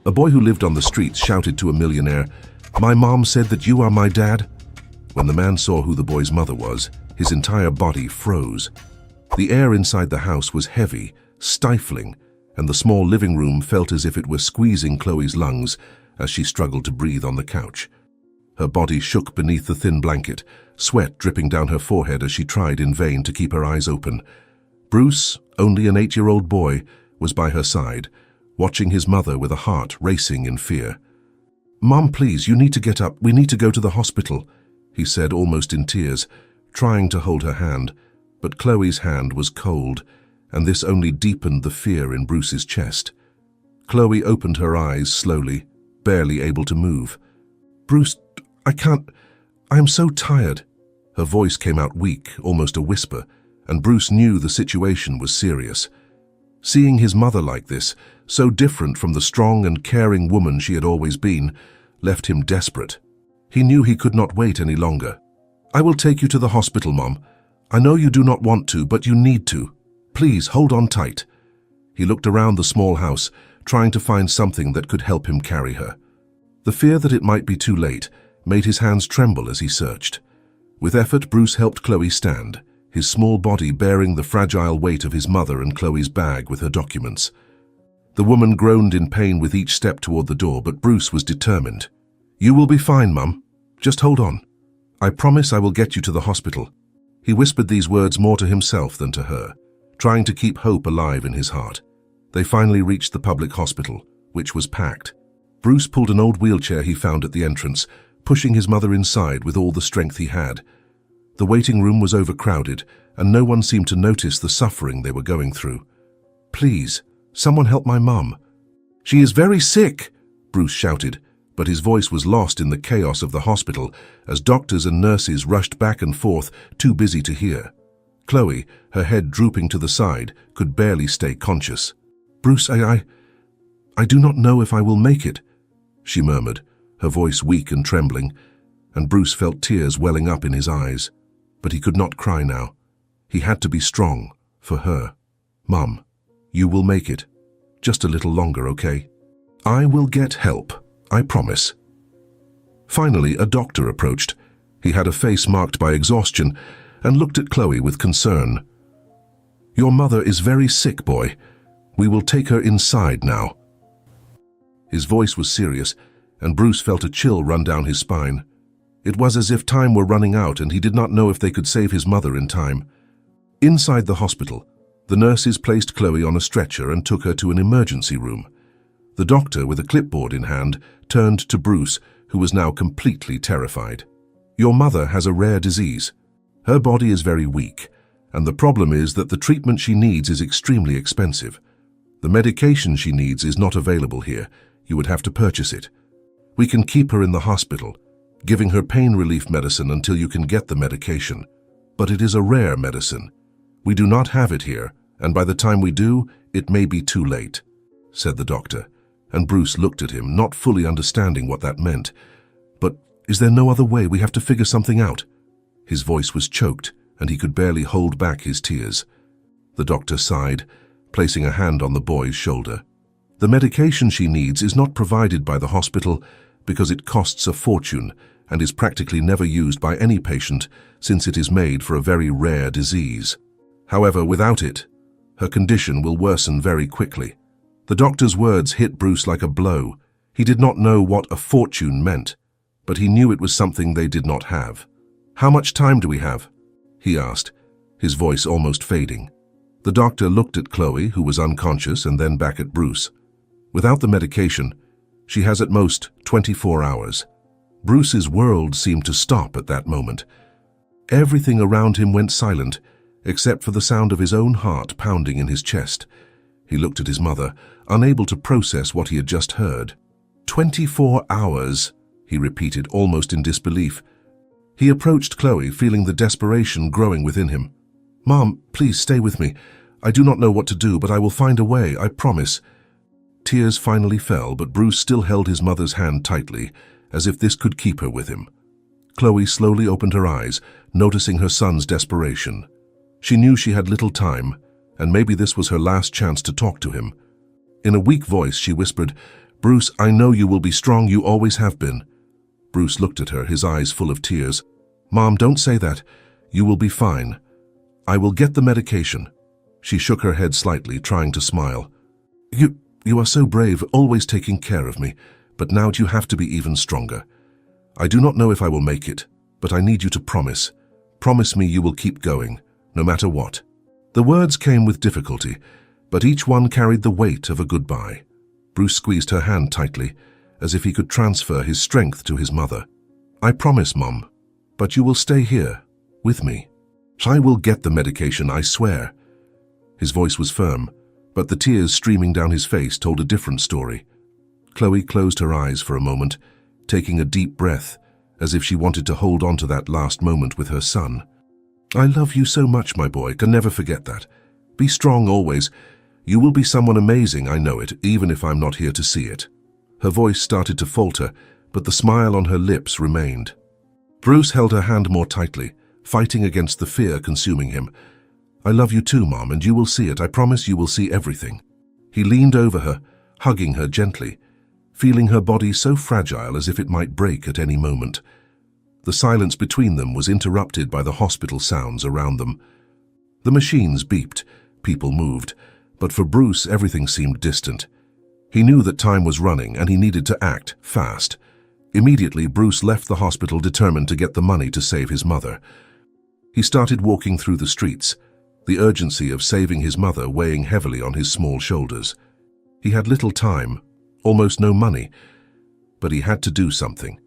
A boy who lived on the streets shouted to a millionaire, "My mom said that you are my dad." When the man saw who the boy's mother was, his entire body froze. The air inside the house was heavy, stifling, and the small living room felt as if it were squeezing Chloe's lungs as she struggled to breathe on the couch. Her body shook beneath the thin blanket, sweat dripping down her forehead as she tried in vain to keep her eyes open. Bruce, only an 8-year-old boy, was by her side, watching his mother with a heart racing in fear. "Mom, please, you need to get up. We need to go to the hospital," he said almost in tears, trying to hold her hand, but Chloe's hand was cold, and this only deepened the fear in Bruce's chest. Chloe opened her eyes slowly, barely able to move. "Bruce, I am so tired." Her voice came out weak, almost a whisper, and Bruce knew the situation was serious. Seeing his mother like this, so different from the strong and caring woman she had always been, left him desperate. He knew he could not wait any longer. "I will take you to the hospital, Mom. I know you do not want to, but you need to. Please, hold on tight." He looked around the small house, trying to find something that could help him carry her. The fear that it might be too late made his hands tremble as he searched. With effort, Bruce helped Chloe stand, his small body bearing the fragile weight of his mother and Chloe's bag with her documents. The woman groaned in pain with each step toward the door, but Bruce was determined. "You will be fine, Mum. Just hold on. I promise I will get you to the hospital." He whispered these words more to himself than to her, trying to keep hope alive in his heart. They finally reached the public hospital, which was packed. Bruce pulled an old wheelchair he found at the entrance, pushing his mother inside with all the strength he had. The waiting room was overcrowded, and no one seemed to notice the suffering they were going through. "Please, someone help my mum." "She is very sick," Bruce shouted, but his voice was lost in the chaos of the hospital as doctors and nurses rushed back and forth, too busy to hear. Chloe, her head drooping to the side, could barely stay conscious. "Bruce, I do not know if I will make it," she murmured, her voice weak and trembling, and Bruce felt tears welling up in his eyes. But he could not cry now. He had to be strong, for her. "Mum, you will make it. Just a little longer, okay? I will get help, I promise." Finally, a doctor approached. He had a face marked by exhaustion and looked at Chloe with concern. "Your mother is very sick, boy. We will take her inside now." His voice was serious, and Bruce felt a chill run down his spine. It was as if time were running out and he did not know if they could save his mother in time. Inside the hospital, the nurses placed Chloe on a stretcher and took her to an emergency room. The doctor, with a clipboard in hand, turned to Bruce, who was now completely terrified. "Your mother has a rare disease. Her body is very weak, and the problem is that the treatment she needs is extremely expensive. The medication she needs is not available here. You would have to purchase it. We can keep her in the hospital, giving her pain relief medicine until you can get the medication. But it is a rare medicine. We do not have it here, and by the time we do, it may be too late," said the doctor, and Bruce looked at him, not fully understanding what that meant. "But is there no other way? We have to figure something out." His voice was choked, and he could barely hold back his tears. The doctor sighed, placing a hand on the boy's shoulder. "The medication she needs is not provided by the hospital because it costs a fortune and is practically never used by any patient since it is made for a very rare disease. However, without it, her condition will worsen very quickly." The doctor's words hit Bruce like a blow. He did not know what a fortune meant, but he knew it was something they did not have. "How much time do we have?" he asked, his voice almost fading. The doctor looked at Chloe, who was unconscious, and then back at Bruce. "Without the medication, she has at most 24 hours. Bruce's world seemed to stop at that moment. Everything around him went silent, except for the sound of his own heart pounding in his chest. He looked at his mother, unable to process what he had just heard. 24 hours, he repeated, almost in disbelief. He approached Chloe, feeling the desperation growing within him. "Mom, please stay with me. I do not know what to do, but I will find a way, I promise." Tears finally fell, but Bruce still held his mother's hand tightly, as if this could keep her with him. Chloe slowly opened her eyes, noticing her son's desperation. She knew she had little time, and maybe this was her last chance to talk to him. In a weak voice, she whispered, Bruce, I know you will be strong, you always have been. Bruce looked at her, his eyes full of tears. Mom, don't say that. You will be fine. I will get the medication. She shook her head slightly, trying to smile. You are so brave, always taking care of me, but now you have to be even stronger. I do not know if I will make it, but I need you to promise. Promise me you will keep going, no matter what. The words came with difficulty, but each one carried the weight of a goodbye. Bruce squeezed her hand tightly, as if he could transfer his strength to his mother. I promise, Mom, but you will stay here, with me. I will get the medication, I swear. His voice was firm, but the tears streaming down his face told a different story. Chloe closed her eyes for a moment, taking a deep breath, as if she wanted to hold on to that last moment with her son. I love you so much, my boy, can never forget that. Be strong always. You will be someone amazing, I know it, even if I'm not here to see it. Her voice started to falter, but the smile on her lips remained. Bruce held her hand more tightly, fighting against the fear consuming him. I love you too, Mom, and you will see it. I promise you will see everything. He leaned over her, hugging her gently, feeling her body so fragile as if it might break at any moment. The silence between them was interrupted by the hospital sounds around them. The machines beeped, people moved, but for Bruce everything seemed distant. He knew that time was running and he needed to act fast. Immediately, Bruce left the hospital determined to get the money to save his mother. He started walking through the streets, the urgency of saving his mother weighing heavily on his small shoulders. He had little time, almost no money, but he had to do something.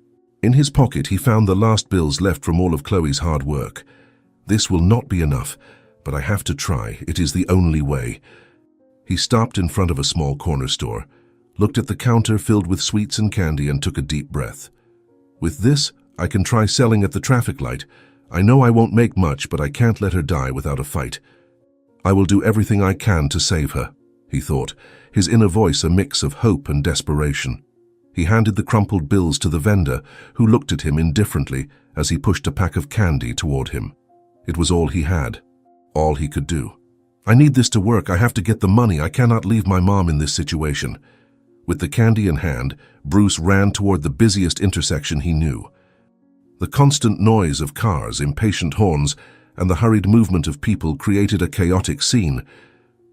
In his pocket, he found the last bills left from all of Chloe's hard work. This will not be enough, but I have to try. It is the only way. He stopped in front of a small corner store, looked at the counter filled with sweets and candy, and took a deep breath. With this, I can try selling at the traffic light. I know I won't make much, but I can't let her die without a fight. I will do everything I can to save her, he thought, his inner voice a mix of hope and desperation. He handed the crumpled bills to the vendor, who looked at him indifferently as he pushed a pack of candy toward him. It was all he had, all he could do. I need this to work. I have to get the money. I cannot leave my mom in this situation. With the candy in hand, Bruce ran toward the busiest intersection he knew. The constant noise of cars, impatient horns, and the hurried movement of people created a chaotic scene,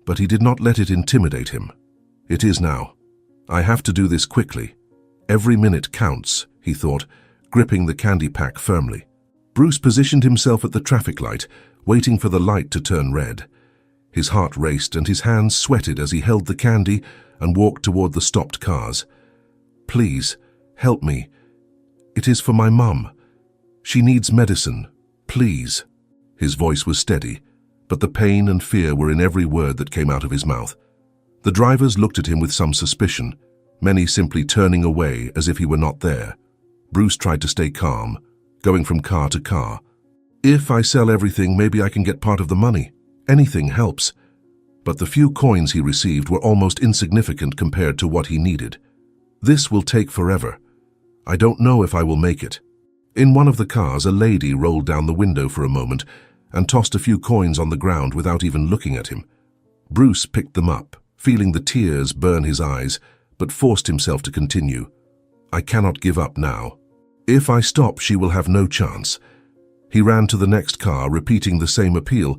but he did not let it intimidate him. It is now. I have to do this quickly. Every minute counts, he thought, gripping the candy pack firmly. Bruce positioned himself at the traffic light, waiting for the light to turn red. His heart raced and his hands sweated as he held the candy and walked toward the stopped cars. Please, help me. It is for my mum. She needs medicine. Please. His voice was steady, but the pain and fear were in every word that came out of his mouth. The drivers looked at him with some suspicion, many simply turning away as if he were not there. Bruce tried to stay calm, going from car to car. If I sell everything, maybe I can get part of the money. Anything helps. But the few coins he received were almost insignificant compared to what he needed. This will take forever. I don't know if I will make it. In one of the cars, a lady rolled down the window for a moment and tossed a few coins on the ground without even looking at him. Bruce picked them up, feeling the tears burn his eyes, but forced himself to continue. I cannot give up now. If I stop, she will have no chance. He ran to the next car, repeating the same appeal,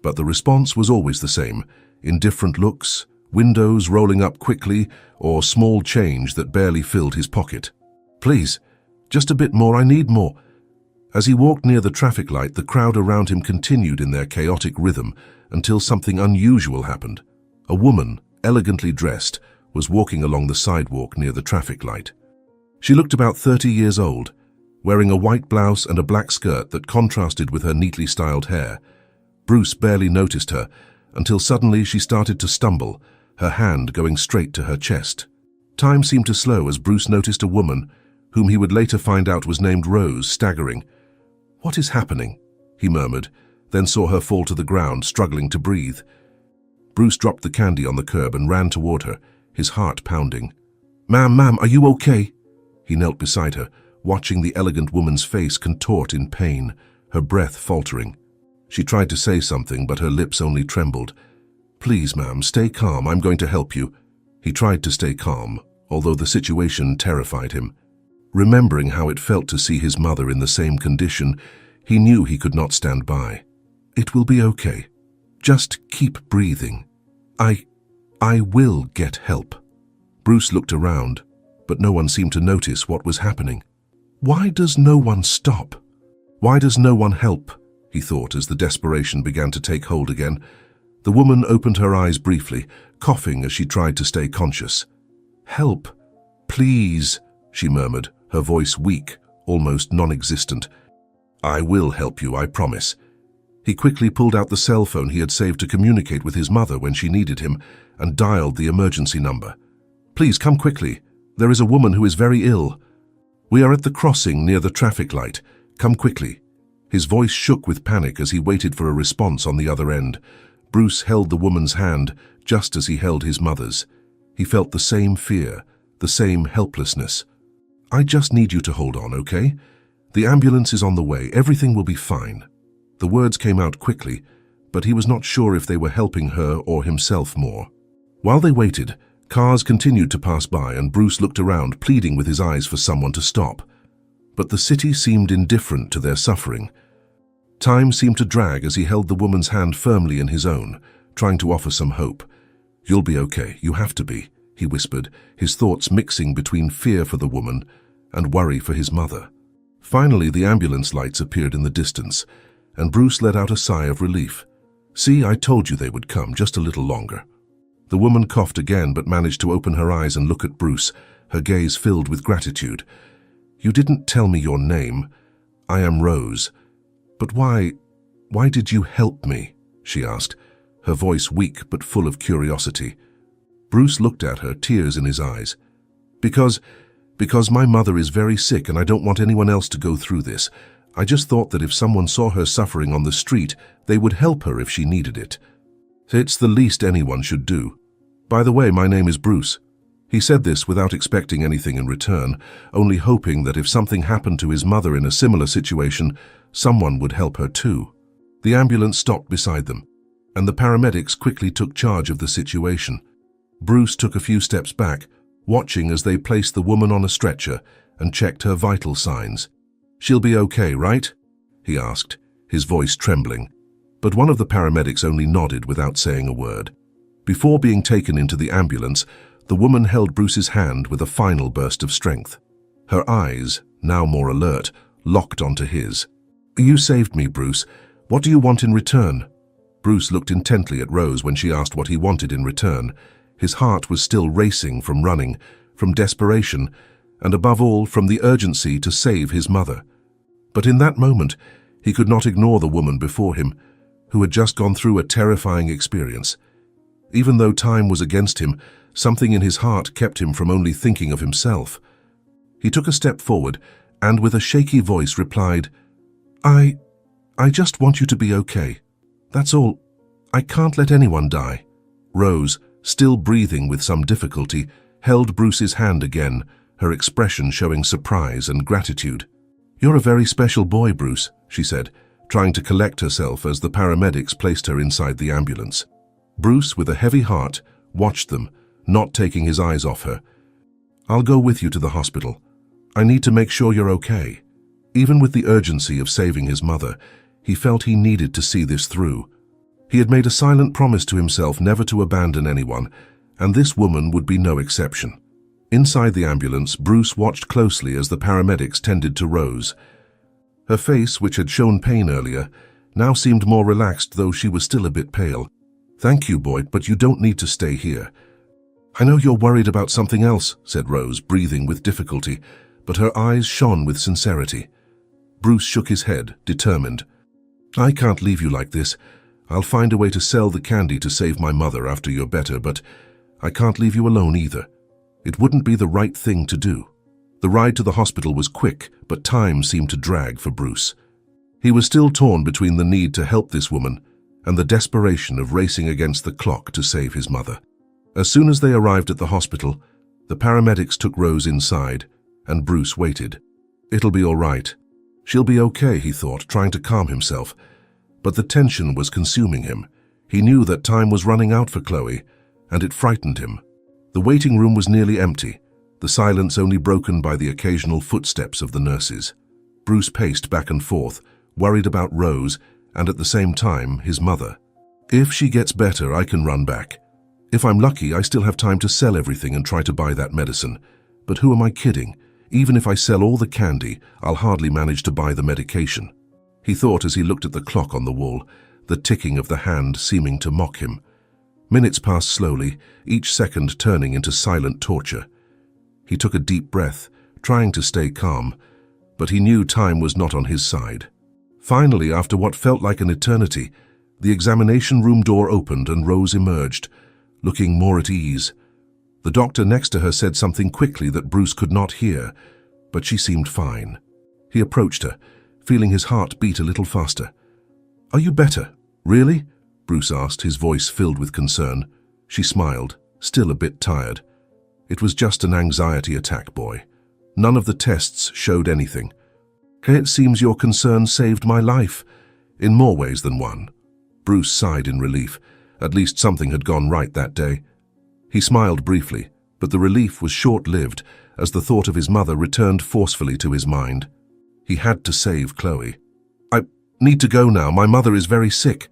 but the response was always the same, indifferent looks, windows rolling up quickly, or small change that barely filled his pocket. Please, just a bit more, I need more. As he walked near the traffic light, the crowd around him continued in their chaotic rhythm until something unusual happened. A woman, elegantly dressed, was walking along the sidewalk near the traffic light. She looked about 30 years old, wearing a white blouse and a black skirt that contrasted with her neatly styled hair. Bruce barely noticed her until suddenly she started to stumble, her hand going straight to her chest. Time seemed to slow as Bruce noticed a woman, whom he would later find out was named Rose, staggering. What is happening? He murmured, then saw her fall to the ground, struggling to breathe. Bruce dropped the candy on the curb and ran toward her, his heart pounding. Ma'am, are you okay? He knelt beside her, watching the elegant woman's face contort in pain, her breath faltering. She tried to say something, but her lips only trembled. Please, ma'am, stay calm. I'm going to help you. He tried to stay calm, although the situation terrified him. Remembering how it felt to see his mother in the same condition, he knew he could not stand by. "It will be okay. Just keep breathing. I will get help." Bruce looked around, but no one seemed to notice what was happening. Why does no one stop? Why does no one help? He thought as the desperation began to take hold again. The woman opened her eyes briefly, coughing as she tried to stay conscious. "Help, please," she murmured, her voice weak, almost non-existent. "I will help you, I promise." He quickly pulled out the cell phone he had saved to communicate with his mother when she needed him and dialed the emergency number. "Please come quickly. There is a woman who is very ill. We are at the crossing near the traffic light. Come quickly." His voice shook with panic as he waited for a response on the other end. Bruce held the woman's hand just as he held his mother's. He felt the same fear, the same helplessness. "I just need you to hold on, okay? The ambulance is on the way. Everything will be fine." The words came out quickly, but he was not sure if they were helping her or himself more. While they waited, cars continued to pass by and Bruce looked around, pleading with his eyes for someone to stop. But the city seemed indifferent to their suffering. Time seemed to drag as he held the woman's hand firmly in his own, trying to offer some hope. "You'll be okay, you have to be," he whispered, his thoughts mixing between fear for the woman and worry for his mother. Finally, the ambulance lights appeared in the distance, and Bruce let out a sigh of relief. "See, I told you they would come, just a little longer." The woman coughed again but managed to open her eyes and look at Bruce, her gaze filled with gratitude. "You didn't tell me your name. I am Rose. But why did you help me?" she asked, her voice weak but full of curiosity. Bruce looked at her, tears in his eyes. Because my mother is very sick and I don't want anyone else to go through this. I just thought that if someone saw her suffering on the street, they would help her if she needed it. It's the least anyone should do. By the way, my name is Bruce." He said this without expecting anything in return, only hoping that if something happened to his mother in a similar situation, someone would help her too. The ambulance stopped beside them, and the paramedics quickly took charge of the situation. Bruce took a few steps back, watching as they placed the woman on a stretcher and checked her vital signs. "She'll be okay, right?" he asked, his voice trembling. But one of the paramedics only nodded without saying a word. Before being taken into the ambulance, the woman held Bruce's hand with a final burst of strength. Her eyes, now more alert, locked onto his. "You saved me, Bruce. What do you want in return?" Bruce looked intently at Rose when she asked what he wanted in return. His heart was still racing from running, from desperation, and above all from the urgency to save his mother. But in that moment, he could not ignore the woman before him, who had just gone through a terrifying experience. Even though time was against him, something in his heart kept him from only thinking of himself. He took a step forward and with a shaky voice replied, I just want you to be okay. That's all. I can't let anyone die." Rose, still breathing with some difficulty, held Bruce's hand again, her expression showing surprise and gratitude. "You're a very special boy, Bruce," she said, trying to collect herself as the paramedics placed her inside the ambulance. Bruce, with a heavy heart, watched them, not taking his eyes off her. "I'll go with you to the hospital. I need to make sure you're okay." Even with the urgency of saving his mother, he felt he needed to see this through. He had made a silent promise to himself never to abandon anyone, and this woman would be no exception. Inside the ambulance, Bruce watched closely as the paramedics tended to Rose. Her face, which had shown pain earlier, now seemed more relaxed, though she was still a bit pale. "Thank you, Boyd, but you don't need to stay here." "I know you're worried about something else," said Rose, breathing with difficulty, but her eyes shone with sincerity. Bruce shook his head, determined. "I can't leave you like this. I'll find a way to sell the candy to save my mother after you're better, but I can't leave you alone either. It wouldn't be the right thing to do." The ride to the hospital was quick, but time seemed to drag for Bruce. He was still torn between the need to help this woman and the desperation of racing against the clock to save his mother. As soon as they arrived at the hospital, the paramedics took Rose inside, and Bruce waited. "It'll be all right. She'll be okay," he thought, trying to calm himself. But the tension was consuming him. He knew that time was running out for Chloe, and it frightened him. The waiting room was nearly empty, the silence only broken by the occasional footsteps of the nurses. Bruce paced back and forth, worried about Rose and at the same time his mother. If she gets better, I can run back. If I'm lucky, I still have time to sell everything and try to buy that medicine. But who am I kidding? Even if I sell all the candy, I'll hardly manage to buy the medication. He thought as he looked at the clock on the wall, the ticking of the hand seeming to mock him. Minutes passed slowly, each second turning into silent torture. He took a deep breath, trying to stay calm, but he knew time was not on his side. Finally, after what felt like an eternity, the examination room door opened and Rose emerged, looking more at ease. The doctor next to her said something quickly that Bruce could not hear, but she seemed fine. He approached her, feeling his heart beat a little faster. "Are you better? Really?" Bruce asked, his voice filled with concern. She smiled, still a bit tired. "It was just an anxiety attack, boy. None of the tests showed anything. It seems your concern saved my life, in more ways than one." Bruce sighed in relief. At least something had gone right that day. He smiled briefly, but the relief was short-lived as the thought of his mother returned forcefully to his mind. He had to save Chloe. "I need to go now. My mother is very sick."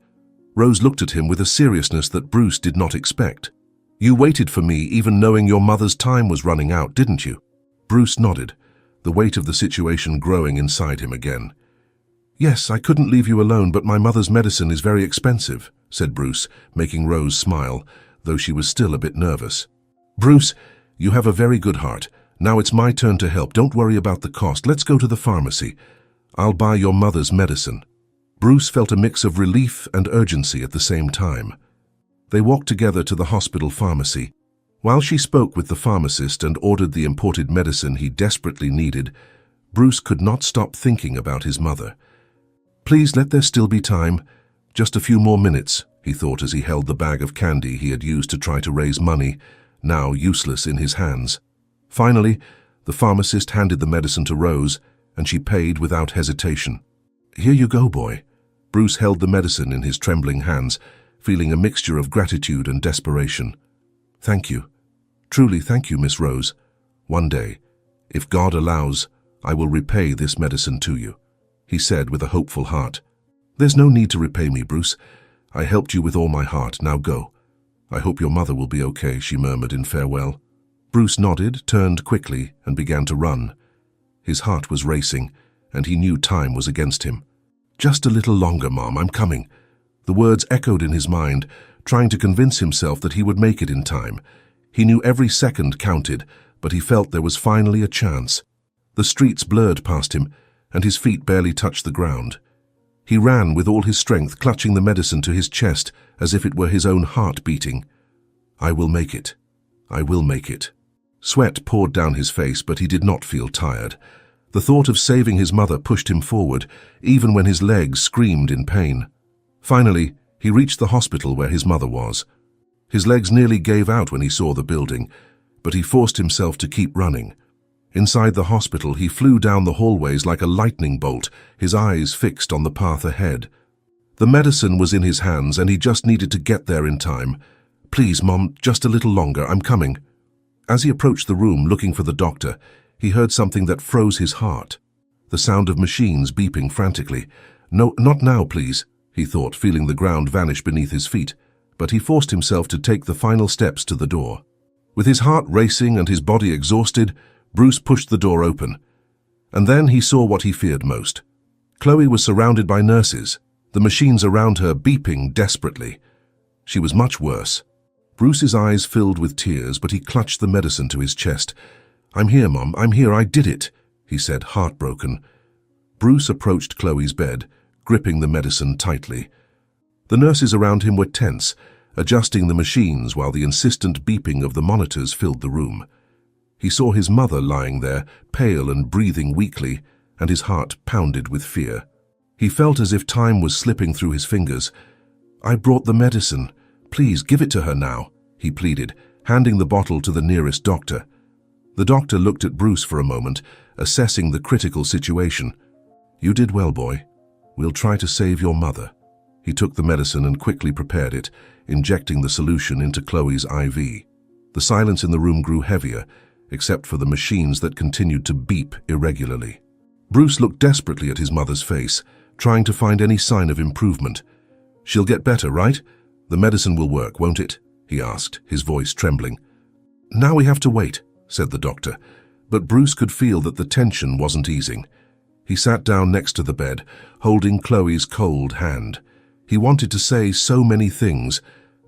Rose looked at him with a seriousness that Bruce did not expect. "You waited for me even knowing your mother's time was running out, didn't you?" Bruce nodded, the weight of the situation growing inside him again. "Yes, I couldn't leave you alone, but my mother's medicine is very expensive," said Bruce, making Rose smile, though she was still a bit nervous. "Bruce, you have a very good heart. Now it's my turn to help. Don't worry about the cost. Let's go to the pharmacy. I'll buy your mother's medicine." Bruce felt a mix of relief and urgency at the same time. They walked together to the hospital pharmacy. While she spoke with the pharmacist and ordered the imported medicine he desperately needed, Bruce could not stop thinking about his mother. "Please let there still be time. Just a few more minutes," he thought as he held the bag of candy he had used to try to raise money, now useless in his hands. Finally, the pharmacist handed the medicine to Rose, and she paid without hesitation. "Here you go, boy." Bruce held the medicine in his trembling hands, feeling a mixture of gratitude and desperation. "Thank you. Truly thank you, Miss Rose. One day, if God allows, I will repay this medicine to you," he said with a hopeful heart. "There's no need to repay me, Bruce. I helped you with all my heart. Now go. I hope your mother will be okay," she murmured in farewell. Bruce nodded, turned quickly, and began to run. His heart was racing, and he knew time was against him. "Just a little longer, Mom, I'm coming." The words echoed in his mind, trying to convince himself that he would make it in time. He knew every second counted, but he felt there was finally a chance. The streets blurred past him, and his feet barely touched the ground. He ran with all his strength, clutching the medicine to his chest as if it were his own heart beating. "I will make it. I will make it." Sweat poured down his face, but he did not feel tired. The thought of saving his mother pushed him forward, even when his legs screamed in pain. Finally, he reached the hospital where his mother was. His legs nearly gave out when he saw the building, but he forced himself to keep running. Inside the hospital, he flew down the hallways like a lightning bolt, his eyes fixed on the path ahead. The medicine was in his hands, and he just needed to get there in time. "Please, Mom, just a little longer. I'm coming." As he approached the room looking for the doctor, he heard something that froze his heart. The sound of machines beeping frantically. "No, not now, please," he thought, feeling the ground vanish beneath his feet. But he forced himself to take the final steps to the door. With his heart racing and his body exhausted, Bruce pushed the door open. And then he saw what he feared most. Chloe was surrounded by nurses, the machines around her beeping desperately. She was much worse. Bruce's eyes filled with tears, but he clutched the medicine to his chest. "I'm here, Mom, I'm here, I did it," he said, heartbroken. Bruce approached Chloe's bed, gripping the medicine tightly. The nurses around him were tense, adjusting the machines while the insistent beeping of the monitors filled the room. He saw his mother lying there, pale and breathing weakly, and his heart pounded with fear. He felt as if time was slipping through his fingers. "I brought the medicine. Please give it to her now," he pleaded, handing the bottle to the nearest doctor. The doctor looked at Bruce for a moment, assessing the critical situation. "You did well, boy. We'll try to save your mother." He took the medicine and quickly prepared it, injecting the solution into Chloe's IV. The silence in the room grew heavier, except for the machines that continued to beep irregularly. Bruce looked desperately at his mother's face, trying to find any sign of improvement. "She'll get better, right? The medicine will work, won't it?" he asked, his voice trembling. "Now we have to wait," said the doctor, but Bruce could feel that the tension wasn't easing. He sat down next to the bed, holding Chloe's cold hand. He wanted to say so many things,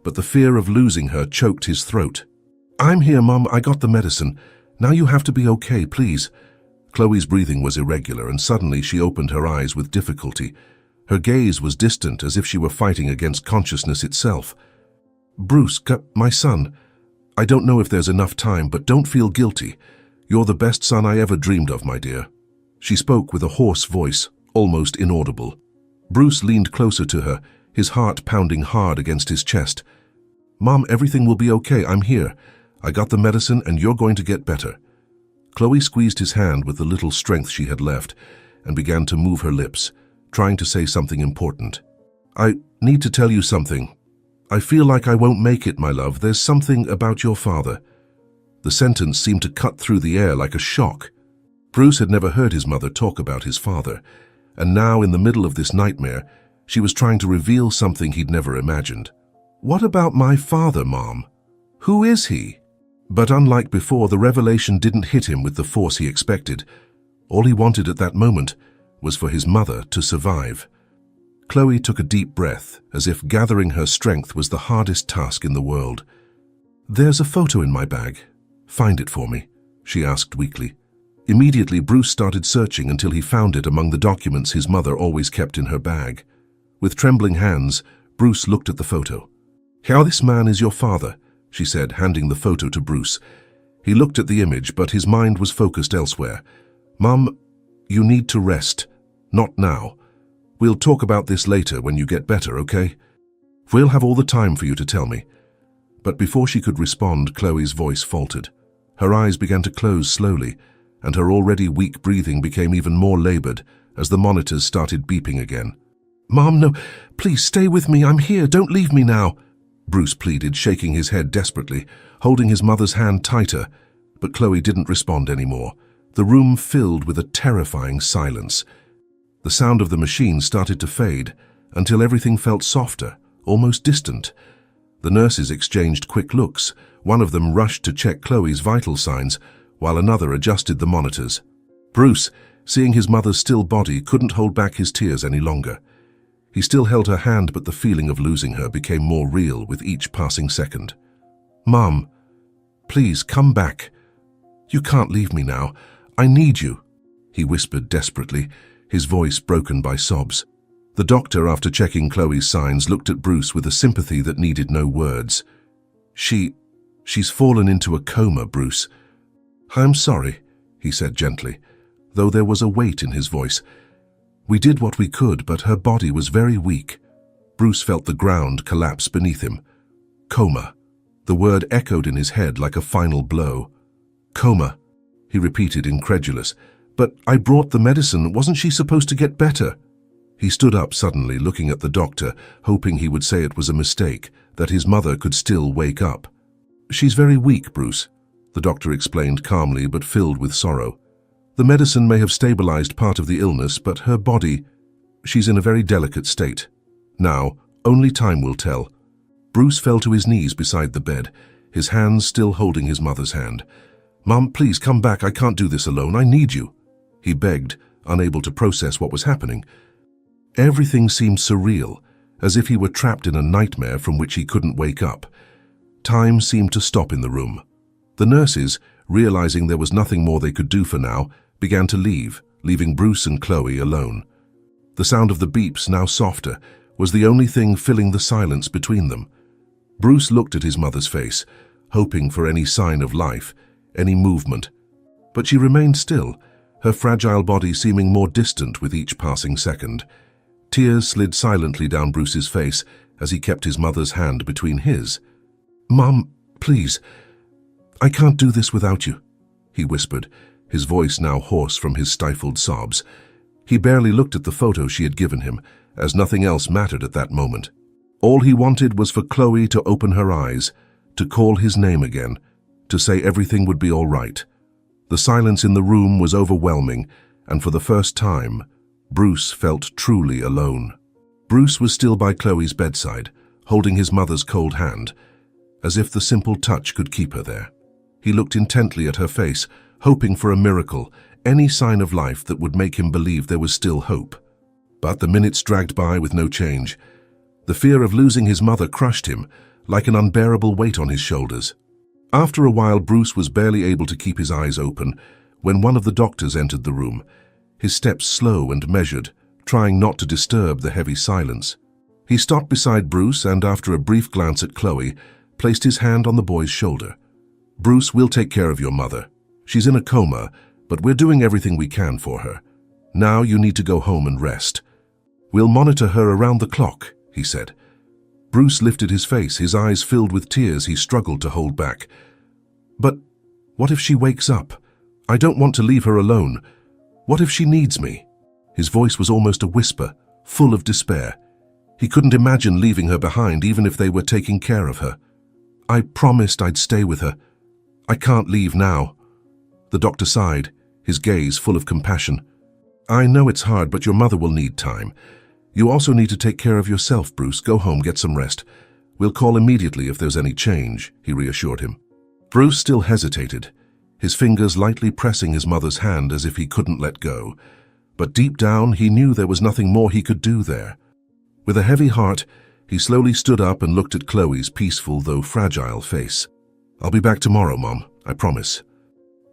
but the fear of losing her choked his throat. "I'm here, Mom. I got the medicine. Now you have to be okay, please." Chloe's breathing was irregular, and suddenly she opened her eyes with difficulty. Her gaze was distant, as if she were fighting against consciousness itself. "Bruce, my son, I don't know if there's enough time, but don't feel guilty. You're the best son I ever dreamed of, my dear." She spoke with a hoarse voice, almost inaudible. Bruce leaned closer to her, his heart pounding hard against his chest. "Mom, everything will be okay. I'm here. I got the medicine and you're going to get better." Chloe squeezed his hand with the little strength she had left and began to move her lips, trying to say something important. "I need to tell you something. I feel like I won't make it, my love. There's something about your father." The sentence seemed to cut through the air like a shock. Bruce had never heard his mother talk about his father, and now in the middle of this nightmare, she was trying to reveal something he'd never imagined. "What about my father, Mom? Who is he?" But unlike before, the revelation didn't hit him with the force he expected. All he wanted at that moment was for his mother to survive. Chloe took a deep breath, as if gathering her strength was the hardest task in the world. "There's a photo in my bag. Find it for me," she asked weakly. Immediately, Bruce started searching until he found it among the documents his mother always kept in her bag. With trembling hands, Bruce looked at the photo. "How this man is your father," she said, handing the photo to Bruce. He looked at the image, but his mind was focused elsewhere. "Mom, you need to rest. Not now. We'll talk about this later when you get better, okay? We'll have all the time for you to tell me." But before she could respond, Chloe's voice faltered. Her eyes began to close slowly, and her already weak breathing became even more labored as the monitors started beeping again. "Mom, no, please stay with me. I'm here. Don't leave me now," Bruce pleaded, shaking his head desperately, holding his mother's hand tighter. But Chloe didn't respond anymore. The room filled with a terrifying silence. The sound of the machine started to fade until everything felt softer, almost distant. The nurses exchanged quick looks. One of them rushed to check Chloe's vital signs, while another adjusted the monitors. Bruce, seeing his mother's still body, couldn't hold back his tears any longer. He still held her hand, but the feeling of losing her became more real with each passing second. "Mom, please come back. You can't leave me now. I need you," he whispered desperately, his voice broken by sobs. The doctor, after checking Chloe's signs, looked at Bruce with a sympathy that needed no words. She's fallen into a coma, Bruce." "I'm sorry," he said gently, though there was a weight in his voice. "We did what we could, but her body was very weak." Bruce felt the ground collapse beneath him. "Coma." The word echoed in his head like a final blow. "Coma," he repeated, incredulous. "But I brought the medicine. Wasn't she supposed to get better?" He stood up suddenly, looking at the doctor, hoping he would say it was a mistake, that his mother could still wake up. "She's very weak, Bruce," the doctor explained calmly but filled with sorrow. "The medicine may have stabilized part of the illness, but her body, she's in a very delicate state. Now, only time will tell." Bruce fell to his knees beside the bed, his hands still holding his mother's hand. "Mom, please come back. I can't do this alone. I need you," he begged, unable to process what was happening. Everything seemed surreal, as if he were trapped in a nightmare from which he couldn't wake up. Time seemed to stop in the room. The nurses, realizing there was nothing more they could do for now, began to leave, leaving Bruce and Chloe alone. The sound of the beeps, now softer, was the only thing filling the silence between them. Bruce looked at his mother's face, hoping for any sign of life, any movement. But she remained still, her fragile body seeming more distant with each passing second. Tears slid silently down Bruce's face as he kept his mother's hand between his. "Mom, please, I can't do this without you," he whispered, his voice now hoarse from his stifled sobs. He barely looked at the photo she had given him, as nothing else mattered at that moment. All he wanted was for Chloe to open her eyes, to call his name again, to say everything would be all right. The silence in the room was overwhelming, and for the first time, Bruce felt truly alone. Bruce was still by Chloe's bedside, holding his mother's cold hand, as if the simple touch could keep her there. He looked intently at her face, hoping for a miracle, any sign of life that would make him believe there was still hope. But the minutes dragged by with no change. The fear of losing his mother crushed him, like an unbearable weight on his shoulders. After a while, Bruce was barely able to keep his eyes open when one of the doctors entered the room, his steps slow and measured, trying not to disturb the heavy silence. He stopped beside Bruce and, after a brief glance at Chloe, placed his hand on the boy's shoulder. "Bruce, we'll take care of your mother. She's in a coma, but we're doing everything we can for her. Now you need to go home and rest. We'll monitor her around the clock," he said. Bruce lifted his face, his eyes filled with tears he struggled to hold back. "But what if she wakes up? I don't want to leave her alone. What if she needs me?" His voice was almost a whisper, full of despair. He couldn't imagine leaving her behind even if they were taking care of her. "I promised I'd stay with her. I can't leave now." The doctor sighed, his gaze full of compassion. "I know it's hard, but your mother will need time. You also need to take care of yourself, Bruce. Go home, get some rest. We'll call immediately if there's any change," he reassured him. Bruce still hesitated, his fingers lightly pressing his mother's hand as if he couldn't let go. But deep down, he knew there was nothing more he could do there. With a heavy heart, he slowly stood up and looked at Chloe's peaceful though fragile face. "I'll be back tomorrow, Mom, I promise."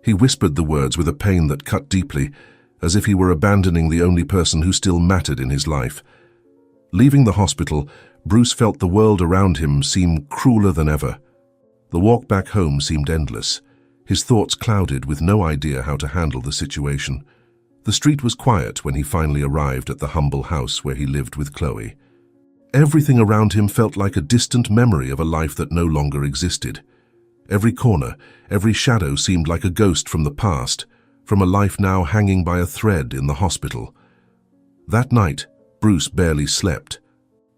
He whispered the words with a pain that cut deeply, as if he were abandoning the only person who still mattered in his life. Leaving the hospital, Bruce felt the world around him seem crueler than ever. The walk back home seemed endless, his thoughts clouded with no idea how to handle the situation. The street was quiet when he finally arrived at the humble house where he lived with Chloe. Everything around him felt like a distant memory of a life that no longer existed. Every corner, every shadow seemed like a ghost from the past, from a life now hanging by a thread in the hospital. That night, Bruce barely slept.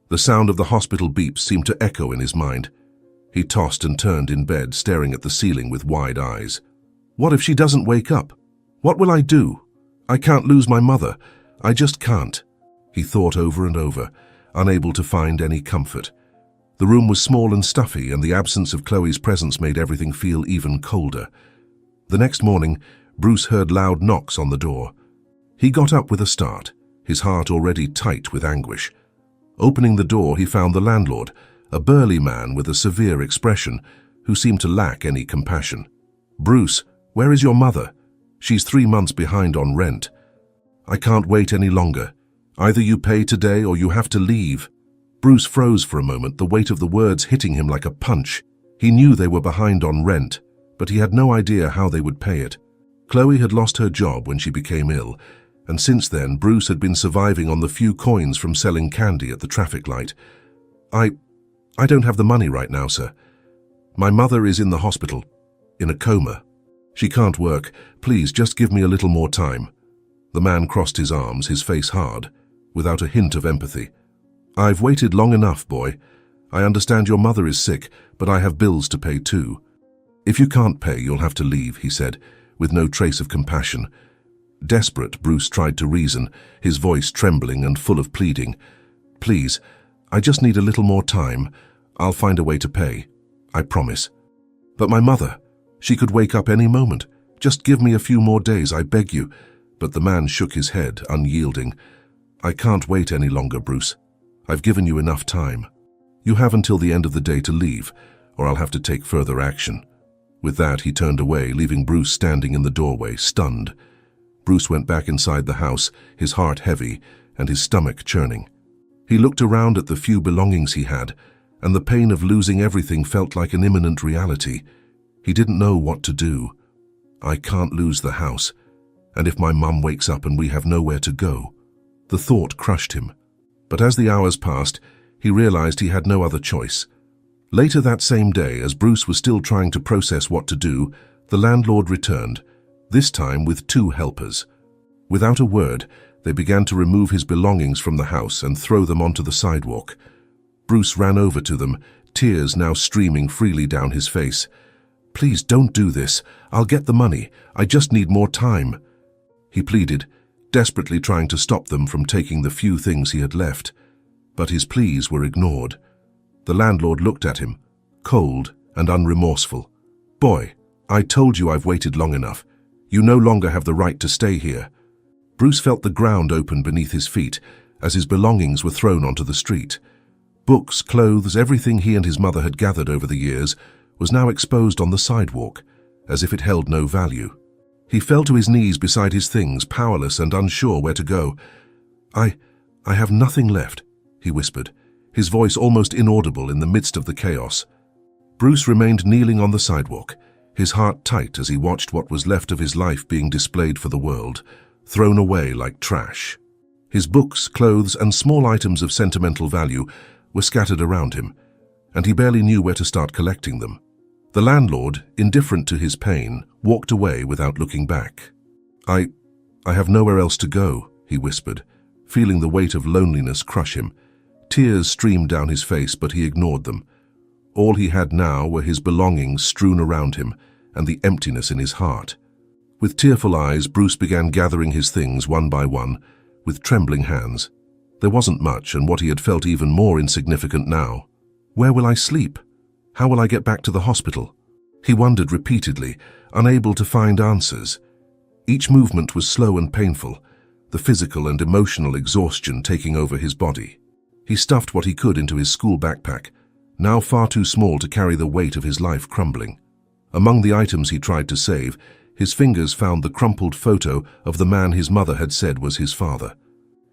The sound of the hospital beeps seemed to echo in his mind. He tossed and turned in bed, staring at the ceiling with wide eyes. "What if she doesn't wake up? What will I do? I can't lose my mother. I just can't," he thought over and over, unable to find any comfort. The room was small and stuffy, and the absence of Chloe's presence made everything feel even colder. The next morning, Bruce heard loud knocks on the door. He got up with a start, his heart already tight with anguish. Opening the door, he found the landlord, a burly man with a severe expression, who seemed to lack any compassion. "Bruce, where is your mother? She's 3 months behind on rent. I can't wait any longer. Either you pay today or you have to leave." Bruce froze for a moment, the weight of the words hitting him like a punch. He knew they were behind on rent, but he had no idea how they would pay it. Chloe had lost her job when she became ill, and since then Bruce had been surviving on the few coins from selling candy at the traffic light. I don't have the money right now, sir. My mother is in the hospital, in a coma. She can't work. Please, just give me a little more time." The man crossed his arms, his face hard, without a hint of empathy. "I've waited long enough, boy. I understand your mother is sick, but I have bills to pay too. If you can't pay, you'll have to leave," he said, with no trace of compassion. Desperate, Bruce tried to reason, his voice trembling and full of pleading. "Please, I just need a little more time. I'll find a way to pay. I promise." "But my mother, she could wake up any moment. Just give me a few more days, I beg you." But the man shook his head, unyielding. "I can't wait any longer, Bruce. I've given you enough time. You have until the end of the day to leave, or I'll have to take further action." With that, he turned away, leaving Bruce standing in the doorway, stunned. Bruce went back inside the house, his heart heavy and his stomach churning. He looked around at the few belongings he had, and the pain of losing everything felt like an imminent reality. He didn't know what to do. "I can't lose the house. And if my mum wakes up and we have nowhere to go?" The thought crushed him. But as the hours passed, he realized he had no other choice. Later that same day, as Bruce was still trying to process what to do, the landlord returned, this time with 2 helpers. Without a word, they began to remove his belongings from the house and throw them onto the sidewalk. Bruce ran over to them, tears now streaming freely down his face. "Please don't do this. I'll get the money. I just need more time," he pleaded, desperately trying to stop them from taking the few things he had left. But his pleas were ignored. The landlord looked at him, cold and unremorseful. "Boy, I told you I've waited long enough. You no longer have the right to stay here." Bruce felt the ground open beneath his feet as his belongings were thrown onto the street. Books, clothes, everything he and his mother had gathered over the years was now exposed on the sidewalk, as if it held no value. He fell to his knees beside his things, powerless and unsure where to go. I have nothing left," he whispered, his voice almost inaudible in the midst of the chaos. Bruce remained kneeling on the sidewalk, his heart tight as he watched what was left of his life being displayed for the world, thrown away like trash. His books, clothes, and small items of sentimental value were scattered around him, and he barely knew where to start collecting them. The landlord, indifferent to his pain, walked away without looking back. I have nowhere else to go," he whispered, feeling the weight of loneliness crush him. Tears streamed down his face, but he ignored them. All he had now were his belongings strewn around him and the emptiness in his heart. With tearful eyes, Bruce began gathering his things one by one, with trembling hands. There wasn't much, and what he had felt even more insignificant now. Where will I sleep? How will I get back to the hospital? He wondered repeatedly, unable to find answers. Each movement was slow and painful, the physical and emotional exhaustion taking over his body. He stuffed what he could into his school backpack, now far too small to carry the weight of his life crumbling. Among the items he tried to save, his fingers found the crumpled photo of the man his mother had said was his father.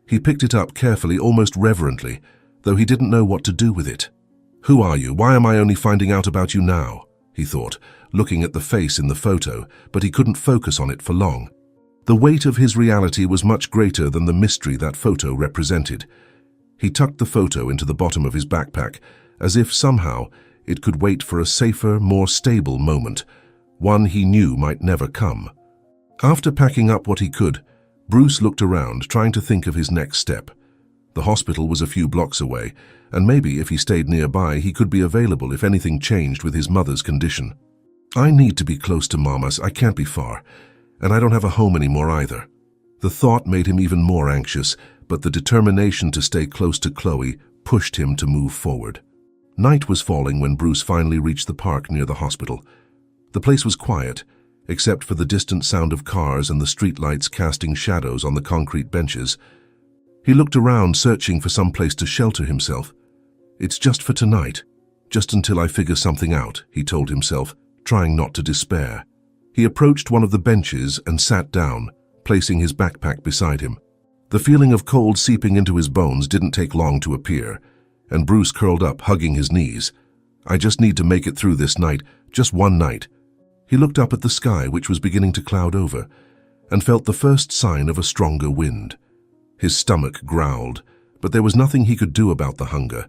He picked it up carefully, almost reverently, though he didn't know what to do with it. "Who are you? Why am I only finding out about you now?" he thought, looking at the face in the photo, but he couldn't focus on it for long. The weight of his reality was much greater than the mystery that photo represented. He tucked the photo into the bottom of his backpack, as if somehow it could wait for a safer, more stable moment, one he knew might never come. After packing up what he could, Bruce looked around, trying to think of his next step. The hospital was a few blocks away, and maybe if he stayed nearby, he could be available if anything changed with his mother's condition. "I need to be close to Mama's. I can't be far, and I don't have a home anymore either." The thought made him even more anxious, but the determination to stay close to Chloe pushed him to move forward. Night was falling when Bruce finally reached the park near the hospital. The place was quiet, except for the distant sound of cars and the streetlights casting shadows on the concrete benches. He looked around, searching for some place to shelter himself. "It's just for tonight, just until I figure something out," he told himself, trying not to despair. He approached one of the benches and sat down, placing his backpack beside him. The feeling of cold seeping into his bones didn't take long to appear, and Bruce curled up, hugging his knees. "I just need to make it through this night, just one night." He looked up at the sky, which was beginning to cloud over, and felt the first sign of a stronger wind. His stomach growled, but there was nothing he could do about the hunger.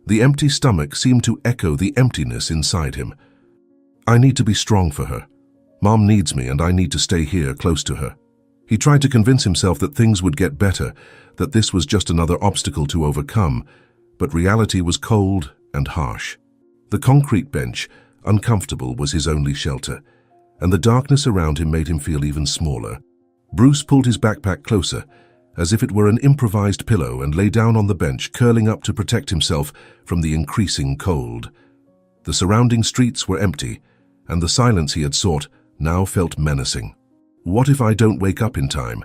The empty stomach seemed to echo the emptiness inside him. "I need to be strong for her. Mom needs me, and I need to stay here close to her." He tried to convince himself that things would get better, that this was just another obstacle to overcome, but reality was cold and harsh. The concrete bench, uncomfortable, was his only shelter, and the darkness around him made him feel even smaller. Bruce pulled his backpack closer, as if it were an improvised pillow, and lay down on the bench, curling up to protect himself from the increasing cold. The surrounding streets were empty, and the silence he had sought now felt menacing. What if I don't wake up in time?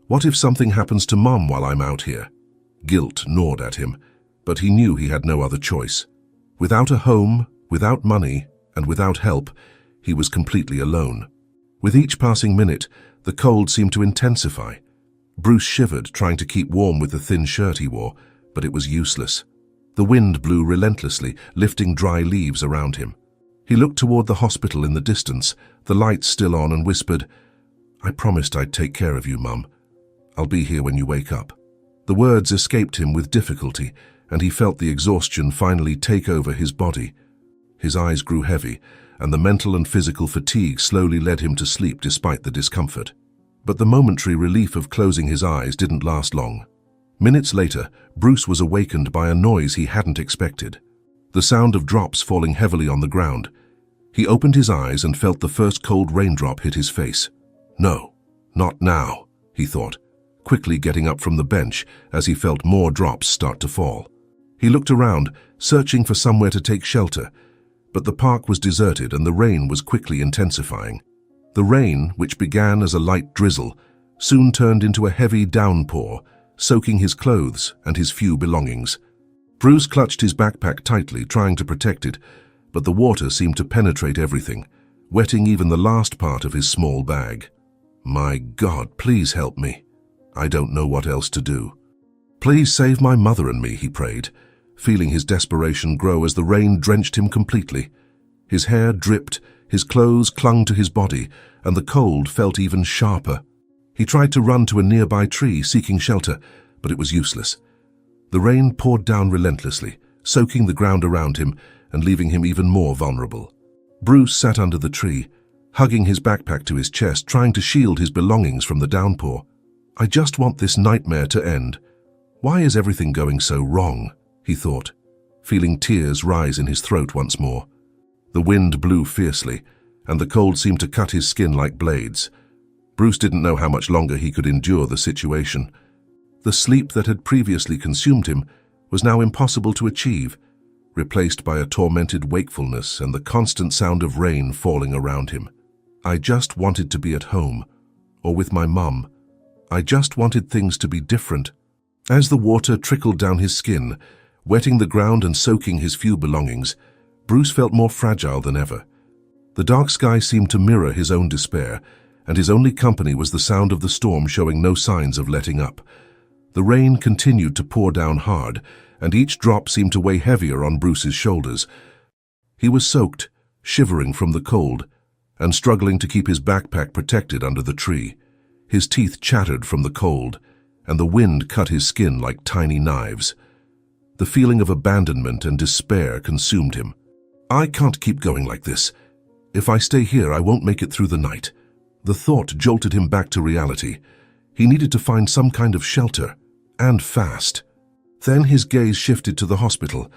What if something happens to Mom while I'm out here? Guilt gnawed at him, but he knew he had no other choice. Without a home, without money, and without help, he was completely alone. With each passing minute, the cold seemed to intensify. Bruce shivered, trying to keep warm with the thin shirt he wore, but it was useless. The wind blew relentlessly, lifting dry leaves around him. He looked toward the hospital in the distance, the lights still on, and whispered, "I promised I'd take care of you, Mum. I'll be here when you wake up." The words escaped him with difficulty, and he felt the exhaustion finally take over his body. His eyes grew heavy, and the mental and physical fatigue slowly led him to sleep despite the discomfort. But the momentary relief of closing his eyes didn't last long. Minutes later, Bruce was awakened by a noise he hadn't expected. The sound of drops falling heavily on the ground. He opened his eyes and felt the first cold raindrop hit his face. No, not now, he thought, quickly getting up from the bench as he felt more drops start to fall. He looked around, searching for somewhere to take shelter, but the park was deserted and the rain was quickly intensifying. The rain, which began as a light drizzle, soon turned into a heavy downpour, soaking his clothes and his few belongings. Bruce clutched his backpack tightly, trying to protect it, but the water seemed to penetrate everything, wetting even the last part of his small bag. My God, please help me. I don't know what else to do. Please save my mother and me, he prayed, feeling his desperation grow as the rain drenched him completely. His hair dripped, his clothes clung to his body, and the cold felt even sharper. He tried to run to a nearby tree, seeking shelter, but it was useless. The rain poured down relentlessly, soaking the ground around him and leaving him even more vulnerable. Bruce sat under the tree, hugging his backpack to his chest, trying to shield his belongings from the downpour. I just want this nightmare to end. Why is everything going so wrong? He thought, feeling tears rise in his throat once more. The wind blew fiercely, and the cold seemed to cut his skin like blades. Bruce didn't know how much longer he could endure the situation. The sleep that had previously consumed him was now impossible to achieve, replaced by a tormented wakefulness and the constant sound of rain falling around him. I just wanted to be at home, or with my mum. I just wanted things to be different. As the water trickled down his skin, wetting the ground and soaking his few belongings, Bruce felt more fragile than ever. The dark sky seemed to mirror his own despair, and his only company was the sound of the storm showing no signs of letting up. The rain continued to pour down hard, and each drop seemed to weigh heavier on Bruce's shoulders. He was soaked, shivering from the cold, and struggling to keep his backpack protected under the tree. His teeth chattered from the cold, and the wind cut his skin like tiny knives. The feeling of abandonment and despair consumed him. I can't keep going like this. If I stay here, I won't make it through the night. The thought jolted him back to reality. He needed to find some kind of shelter, and fast. Then his gaze shifted to the hospital,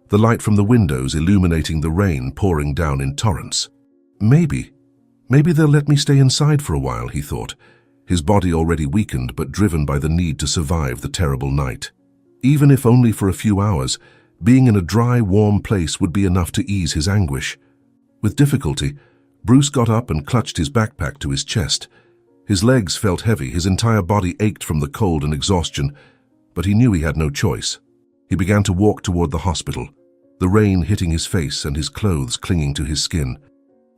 the light from the windows illuminating the rain pouring down in torrents. Maybe they'll let me stay inside for a while, he thought, his body already weakened but driven by the need to survive the terrible night. Even if only for a few hours, being in a dry, warm place would be enough to ease his anguish. With difficulty, Bruce got up and clutched his backpack to his chest. His legs felt heavy, his entire body ached from the cold and exhaustion, but he knew he had no choice. He began to walk toward the hospital, the rain hitting his face and his clothes clinging to his skin.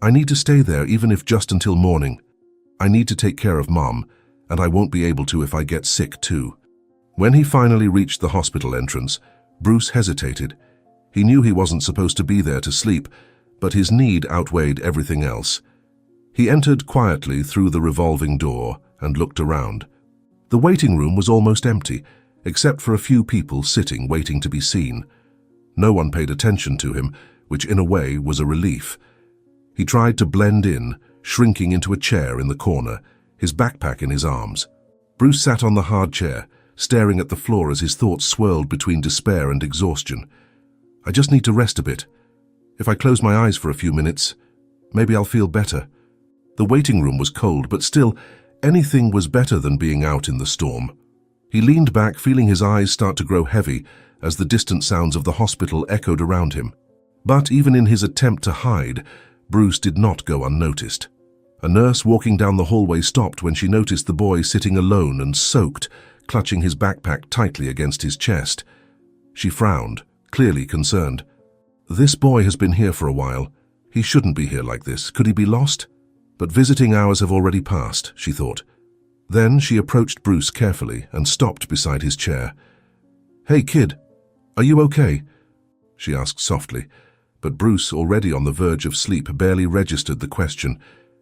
I need to stay there even if just until morning. I need to take care of Mom, and I won't be able to if I get sick too. When he finally reached the hospital entrance, Bruce hesitated. He knew he wasn't supposed to be there to sleep, but his need outweighed everything else. He entered quietly through the revolving door and looked around. The waiting room was almost empty, except for a few people sitting waiting to be seen. No one paid attention to him, which in a way was a relief. He tried to blend in, shrinking into a chair in the corner, his backpack in his arms. Bruce sat on the hard chair, staring at the floor as his thoughts swirled between despair and exhaustion. I just need to rest a bit. If I close my eyes for a few minutes, maybe I'll feel better. The waiting room was cold, but still, anything was better than being out in the storm. He leaned back, feeling his eyes start to grow heavy as the distant sounds of the hospital echoed around him. But even in his attempt to hide, Bruce did not go unnoticed. A nurse walking down the hallway stopped when she noticed the boy sitting alone and soaked, clutching his backpack tightly against his chest. She frowned, clearly concerned. This boy has been here for a while. He shouldn't be here like this. Could he be lost? But visiting hours have already passed, she thought. Then she approached Bruce carefully and stopped beside his chair. Hey, kid, are you okay? She asked softly, but Bruce, already on the verge of sleep, barely registered the question.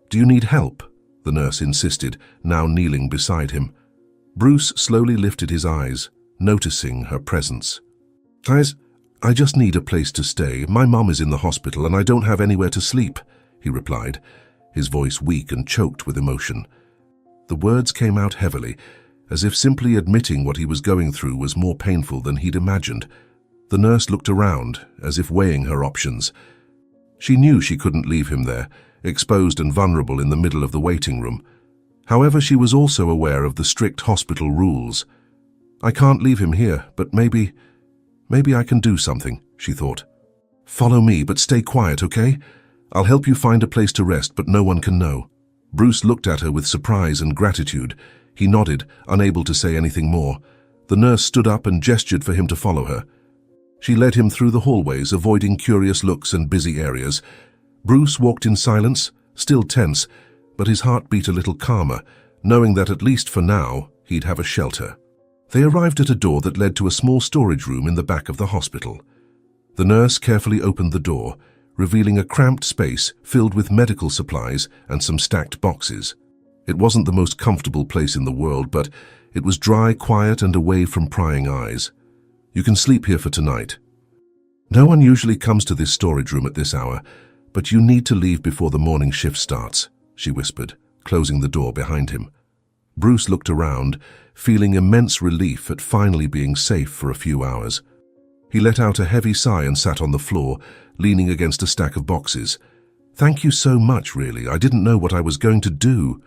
Do you need help? The nurse insisted, now kneeling beside him. Bruce slowly lifted his eyes, noticing her presence. I just need a place to stay. My mom is in the hospital and I don't have anywhere to sleep, he replied, his voice weak and choked with emotion. The words came out heavily, as if simply admitting what he was going through was more painful than he'd imagined. The nurse looked around, as if weighing her options. She knew she couldn't leave him there, exposed and vulnerable in the middle of the waiting room. However, she was also aware of the strict hospital rules. I can't leave him here, but maybe I can do something, she thought. Follow me, but stay quiet, okay? I'll help you find a place to rest, but no one can know. Bruce looked at her with surprise and gratitude. He nodded, unable to say anything more. The nurse stood up and gestured for him to follow her. She led him through the hallways, avoiding curious looks and busy areas. Bruce walked in silence, still tense, but his heart beat a little calmer, knowing that at least for now, he'd have a shelter. They arrived at a door that led to a small storage room in the back of the hospital. The nurse carefully opened the door, revealing a cramped space filled with medical supplies and some stacked boxes. It wasn't the most comfortable place in the world, but it was dry, quiet, and away from prying eyes. You can sleep here for tonight. No one usually comes to this storage room at this hour, but you need to leave before the morning shift starts, she whispered, closing the door behind him. Bruce looked around, feeling immense relief at finally being safe for a few hours. He let out a heavy sigh and sat on the floor, leaning against a stack of boxes. Thank you so much, really. I didn't know what I was going to do.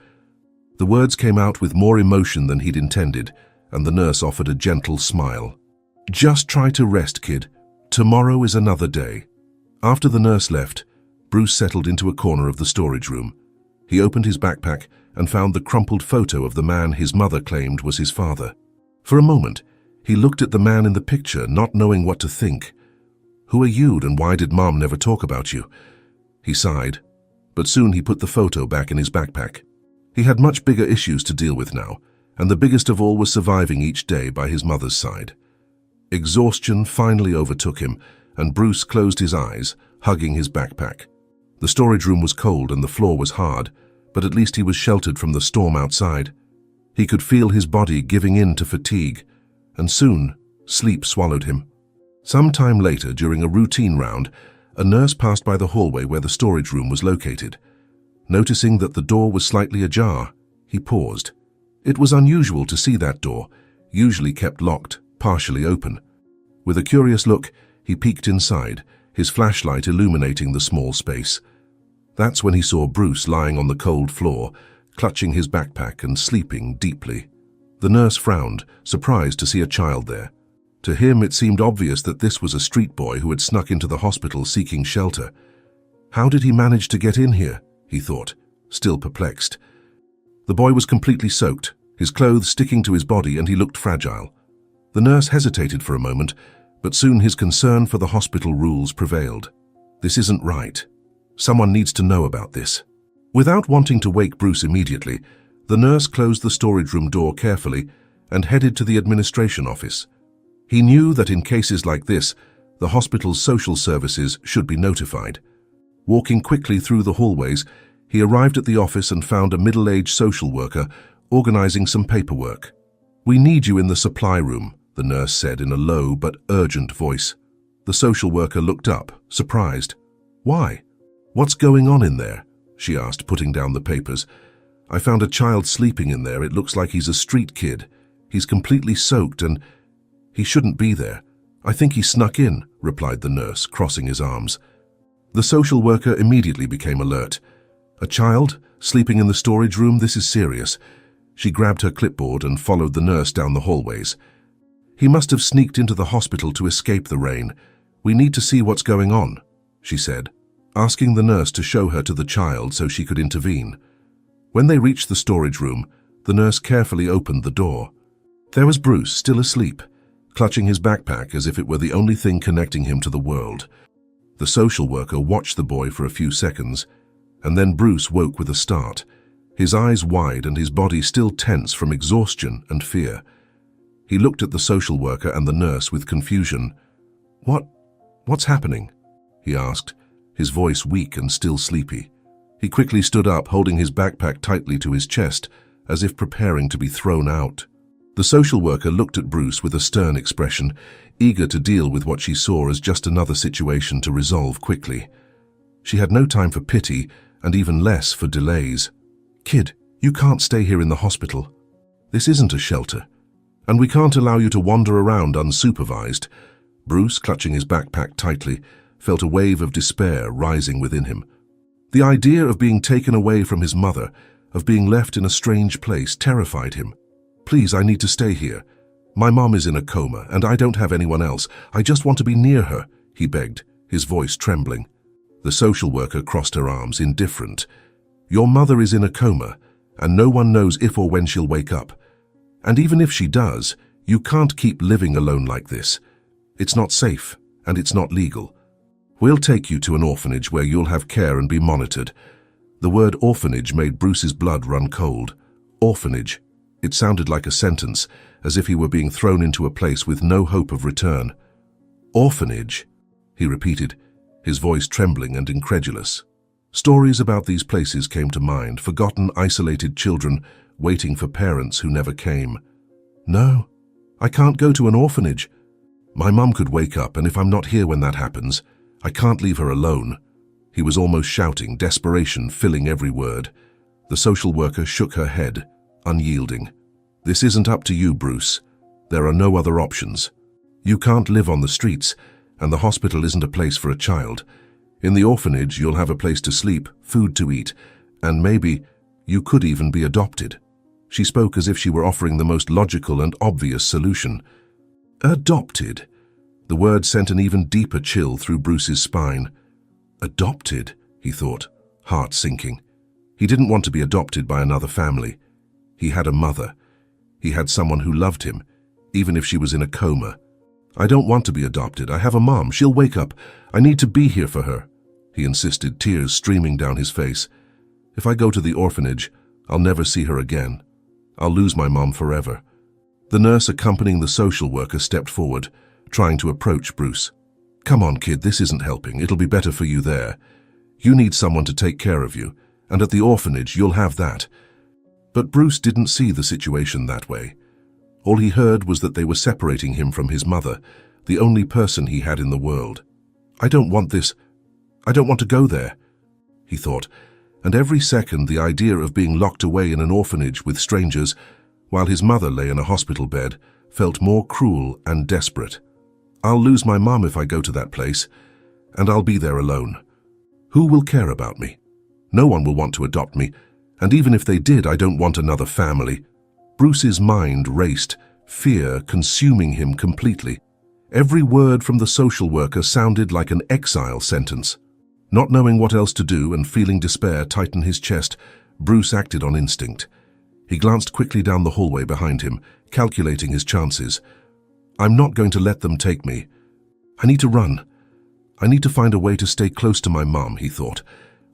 The words came out with more emotion than he'd intended, and the nurse offered a gentle smile. Just try to rest, kid. Tomorrow is another day. After the nurse left, Bruce settled into a corner of the storage room. He opened his backpack and found the crumpled photo of the man his mother claimed was his father. For a moment, he looked at the man in the picture, not knowing what to think. Who are you, and why did Mom never talk about you? He sighed, but soon he put the photo back in his backpack. He had much bigger issues to deal with now, and the biggest of all was surviving each day by his mother's side. Exhaustion finally overtook him, and Bruce closed his eyes, hugging his backpack. The storage room was cold and the floor was hard, but at least he was sheltered from the storm outside. He could feel his body giving in to fatigue, and soon sleep swallowed him. Some time later, during a routine round, a nurse passed by the hallway where the storage room was located. Noticing that the door was slightly ajar, he paused. It was unusual to see that door, usually kept locked, partially open. With a curious look, he peeked inside, his flashlight illuminating the small space. That's when he saw Bruce lying on the cold floor, clutching his backpack and sleeping deeply. The nurse frowned, surprised to see a child there. To him, it seemed obvious that this was a street boy who had snuck into the hospital seeking shelter. How did he manage to get in here? He thought, still perplexed. The boy was completely soaked, his clothes sticking to his body, and he looked fragile. The nurse hesitated for a moment, but soon his concern for the hospital rules prevailed. This isn't right. Someone needs to know about this. Without wanting to wake Bruce immediately, the nurse closed the storage room door carefully and headed to the administration office. He knew that in cases like this, the hospital's social services should be notified. Walking quickly through the hallways, he arrived at the office and found a middle-aged social worker organizing some paperwork. "We need you in the supply room," the nurse said in a low but urgent voice. The social worker looked up, surprised. "Why? What's going on in there?" she asked, putting down the papers. "I found a child sleeping in there. It looks like he's a street kid. He's completely soaked and he shouldn't be there. I think he snuck in," replied the nurse, crossing his arms. The social worker immediately became alert. "A child? Sleeping in the storage room? This is serious." She grabbed her clipboard and followed the nurse down the hallways. "He must have sneaked into the hospital to escape the rain. We need to see what's going on," she said, asking the nurse to show her to the child so she could intervene. When they reached the storage room, the nurse carefully opened the door. There was Bruce, still asleep, clutching his backpack as if it were the only thing connecting him to the world. The social worker watched the boy for a few seconds, and then Bruce woke with a start, his eyes wide and his body still tense from exhaustion and fear. He looked at the social worker and the nurse with confusion. What's happening?" he asked, his voice weak and still sleepy. He quickly stood up, holding his backpack tightly to his chest, as if preparing to be thrown out. The social worker looked at Bruce with a stern expression, eager to deal with what she saw as just another situation to resolve quickly. She had no time for pity, and even less for delays. "Kid, you can't stay here in the hospital. This isn't a shelter, and we can't allow you to wander around unsupervised." Bruce, clutching his backpack tightly, felt a wave of despair rising within him. The idea of being taken away from his mother, of being left in a strange place, terrified him. "Please, I need to stay here. My mom is in a coma, and I don't have anyone else. I just want to be near her," he begged, his voice trembling. The social worker crossed her arms, indifferent. "Your mother is in a coma, and no one knows if or when she'll wake up. And even if she does, you can't keep living alone like this. It's not safe, and it's not legal. We'll take you to an orphanage where you'll have care and be monitored." The word orphanage made Bruce's blood run cold. Orphanage. It sounded like a sentence, as if he were being thrown into a place with no hope of return. "Orphanage," he repeated, his voice trembling and incredulous. Stories about these places came to mind, forgotten, isolated children waiting for parents who never came. "No, I can't go to an orphanage. My mum could wake up, and if I'm not here when that happens, I can't leave her alone." He was almost shouting, desperation filling every word. The social worker shook her head, unyielding. "This isn't up to you, Bruce. There are no other options. You can't live on the streets, and the hospital isn't a place for a child. In the orphanage, you'll have a place to sleep, food to eat, and maybe you could even be adopted." She spoke as if she were offering the most logical and obvious solution. Adopted? The word sent an even deeper chill through Bruce's spine. Adopted, he thought, heart sinking. He didn't want to be adopted by another family. He had a mother. He had someone who loved him, even if she was in a coma. "I don't want to be adopted. I have a mom. She'll wake up. I need to be here for her," he insisted, tears streaming down his face. "If I go to the orphanage, I'll never see her again. I'll lose my mom forever." The nurse accompanying the social worker stepped forward, trying to approach Bruce. "Come on, kid, this isn't helping. It'll be better for you there. You need someone to take care of you, and at the orphanage you'll have that." But Bruce didn't see the situation that way. All he heard was that they were separating him from his mother, the only person he had in the world. "I don't want this. I don't want to go there," he thought, and every second the idea of being locked away in an orphanage with strangers, while his mother lay in a hospital bed, felt more cruel and desperate. "I'll lose my mom if I go to that place, and I'll be there alone. Who will care about me? No one will want to adopt me, and even if they did, I don't want another family." Bruce's mind raced, fear consuming him completely. Every word from the social worker sounded like an exile sentence. Not knowing what else to do and feeling despair tighten his chest, Bruce acted on instinct. He glanced quickly down the hallway behind him, calculating his chances. "I'm not going to let them take me. I need to run. I need to find a way to stay close to my mom," he thought.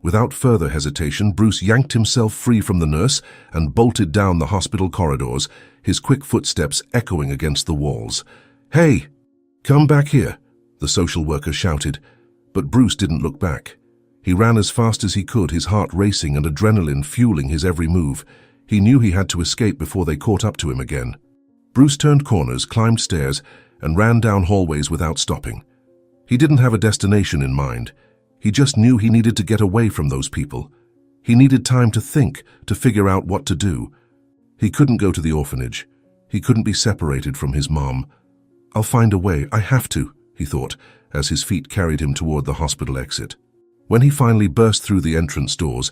Without further hesitation, Bruce yanked himself free from the nurse and bolted down the hospital corridors, his quick footsteps echoing against the walls. "Hey, come back here," the social worker shouted, but Bruce didn't look back. He ran as fast as he could, his heart racing and adrenaline fueling his every move. He knew he had to escape before they caught up to him again. Bruce turned corners, climbed stairs, and ran down hallways without stopping. He didn't have a destination in mind. He just knew he needed to get away from those people. He needed time to think, to figure out what to do. He couldn't go to the orphanage. He couldn't be separated from his mom. "I'll find a way. I have to," he thought, as his feet carried him toward the hospital exit. When he finally burst through the entrance doors,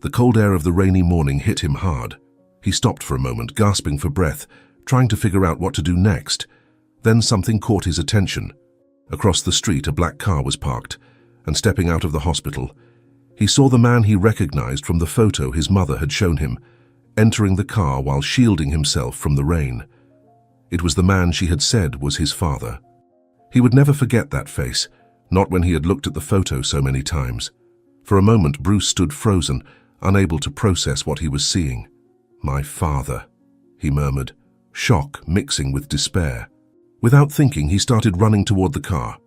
the cold air of the rainy morning hit him hard. He stopped for a moment, gasping for breath, trying to figure out what to do next. Then something caught his attention. Across the street, a black car was parked, and stepping out of the hospital, he saw the man he recognized from the photo his mother had shown him, entering the car while shielding himself from the rain. It was the man she had said was his father. He would never forget that face, not when he had looked at the photo so many times. For a moment, Bruce stood frozen, unable to process what he was seeing. "My father," he murmured, shock mixing with despair. Without thinking, he started running toward the car.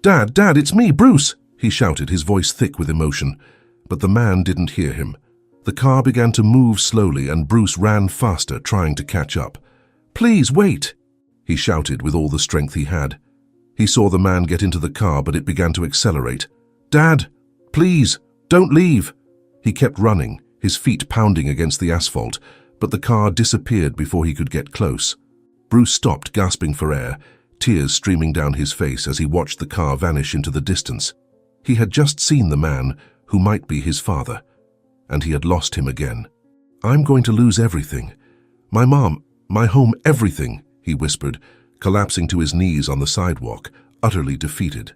"Dad, Dad, it's me, Bruce!" he shouted, his voice thick with emotion. But the man didn't hear him. The car began to move slowly, and Bruce ran faster, trying to catch up. "Please, wait!" he shouted with all the strength he had. He saw the man get into the car, but it began to accelerate. "Dad, please, don't leave!" He kept running, his feet pounding against the asphalt, but the car disappeared before he could get close. Bruce stopped, gasping for air, tears streaming down his face as he watched the car vanish into the distance. He had just seen the man who might be his father, and he had lost him again. "I'm going to lose everything. My mom, my home, everything," he whispered, collapsing to his knees on the sidewalk, utterly defeated.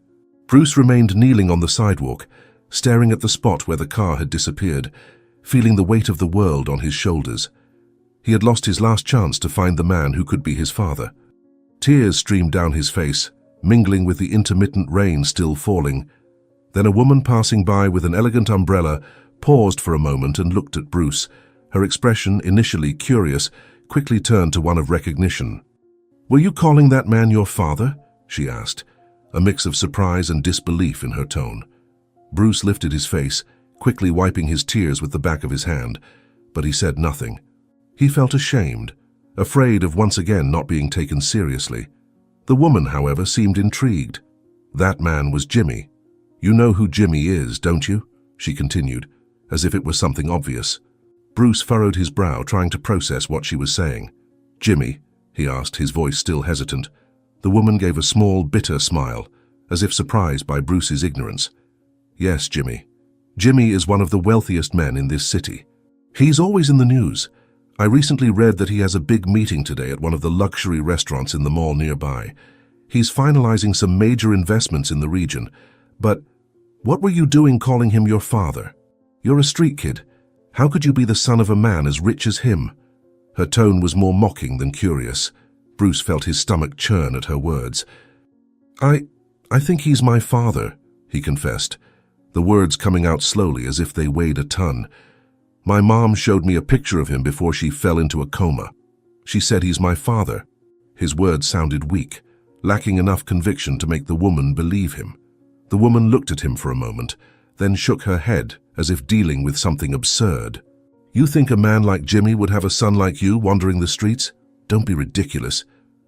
Bruce remained kneeling on the sidewalk, staring at the spot where the car had disappeared, feeling the weight of the world on his shoulders. He had lost his last chance to find the man who could be his father. Tears streamed down his face, mingling with the intermittent rain still falling. Then a woman passing by with an elegant umbrella paused for a moment and looked at Bruce. Her expression, initially curious, quickly turned to one of recognition. "Were you calling that man your father?" she asked, a mix of surprise and disbelief in her tone. Bruce lifted his face, quickly wiping his tears with the back of his hand, but he said nothing. He felt ashamed, afraid of once again not being taken seriously. The woman, however, seemed intrigued. "That man was Jimmy. You know who Jimmy is, don't you?" she continued, as if it was something obvious. Bruce furrowed his brow, trying to process what she was saying. "Jimmy?" he asked, his voice still hesitant. The woman gave a small, bitter smile, as if surprised by Bruce's ignorance. "Yes, Jimmy. Jimmy is one of the wealthiest men in this city. He's always in the news. I recently read that he has a big meeting today at one of the luxury restaurants in the mall nearby. He's finalizing some major investments in the region. But what were you doing calling him your father? You're a street kid. How could you be the son of a man as rich as him?" Her tone was more mocking than curious. Bruce felt his stomach churn at her words. I think he's my father," he confessed, the words coming out slowly as if they weighed a ton. "My mom showed me a picture of him before she fell into a coma. She said he's my father." His words sounded weak, lacking enough conviction to make the woman believe him. The woman looked at him for a moment, then shook her head as if dealing with something absurd. "You think a man like Jimmy would have a son like you wandering the streets? Don't be ridiculous."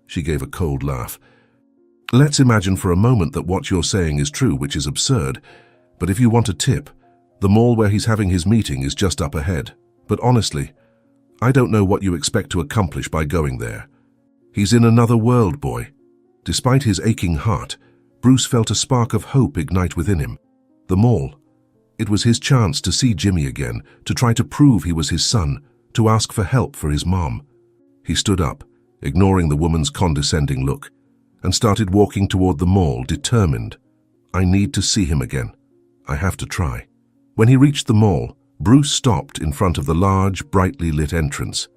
She gave a cold laugh. "Let's imagine for a moment that what you're saying is true, which is absurd. But if you want a tip, the mall where he's having his meeting is just up ahead. But honestly, I don't know what you expect to accomplish by going there. He's in another world, boy." Despite his aching heart, Bruce felt a spark of hope ignite within him. The mall. It was his chance to see Jimmy again, to try to prove he was his son, to ask for help for his mom. He stood up, ignoring the woman's condescending look, and started walking toward the mall, determined. "I need to see him again. I have to try." When he reached the mall, Bruce stopped in front of the large, brightly lit entrance.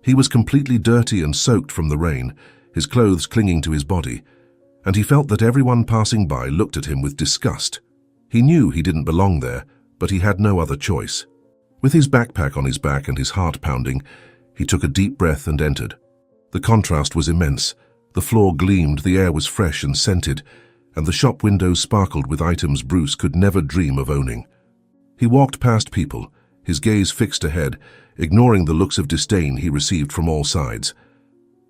He was completely dirty and soaked from the rain, his clothes clinging to his body, and he felt that everyone passing by looked at him with disgust. He knew he didn't belong there, but he had no other choice. With his backpack on his back and his heart pounding, he took a deep breath and entered. The contrast was immense. The floor gleamed, the air was fresh and scented, and the shop windows sparkled with items Bruce could never dream of owning. He walked past people, his gaze fixed ahead, ignoring the looks of disdain he received from all sides.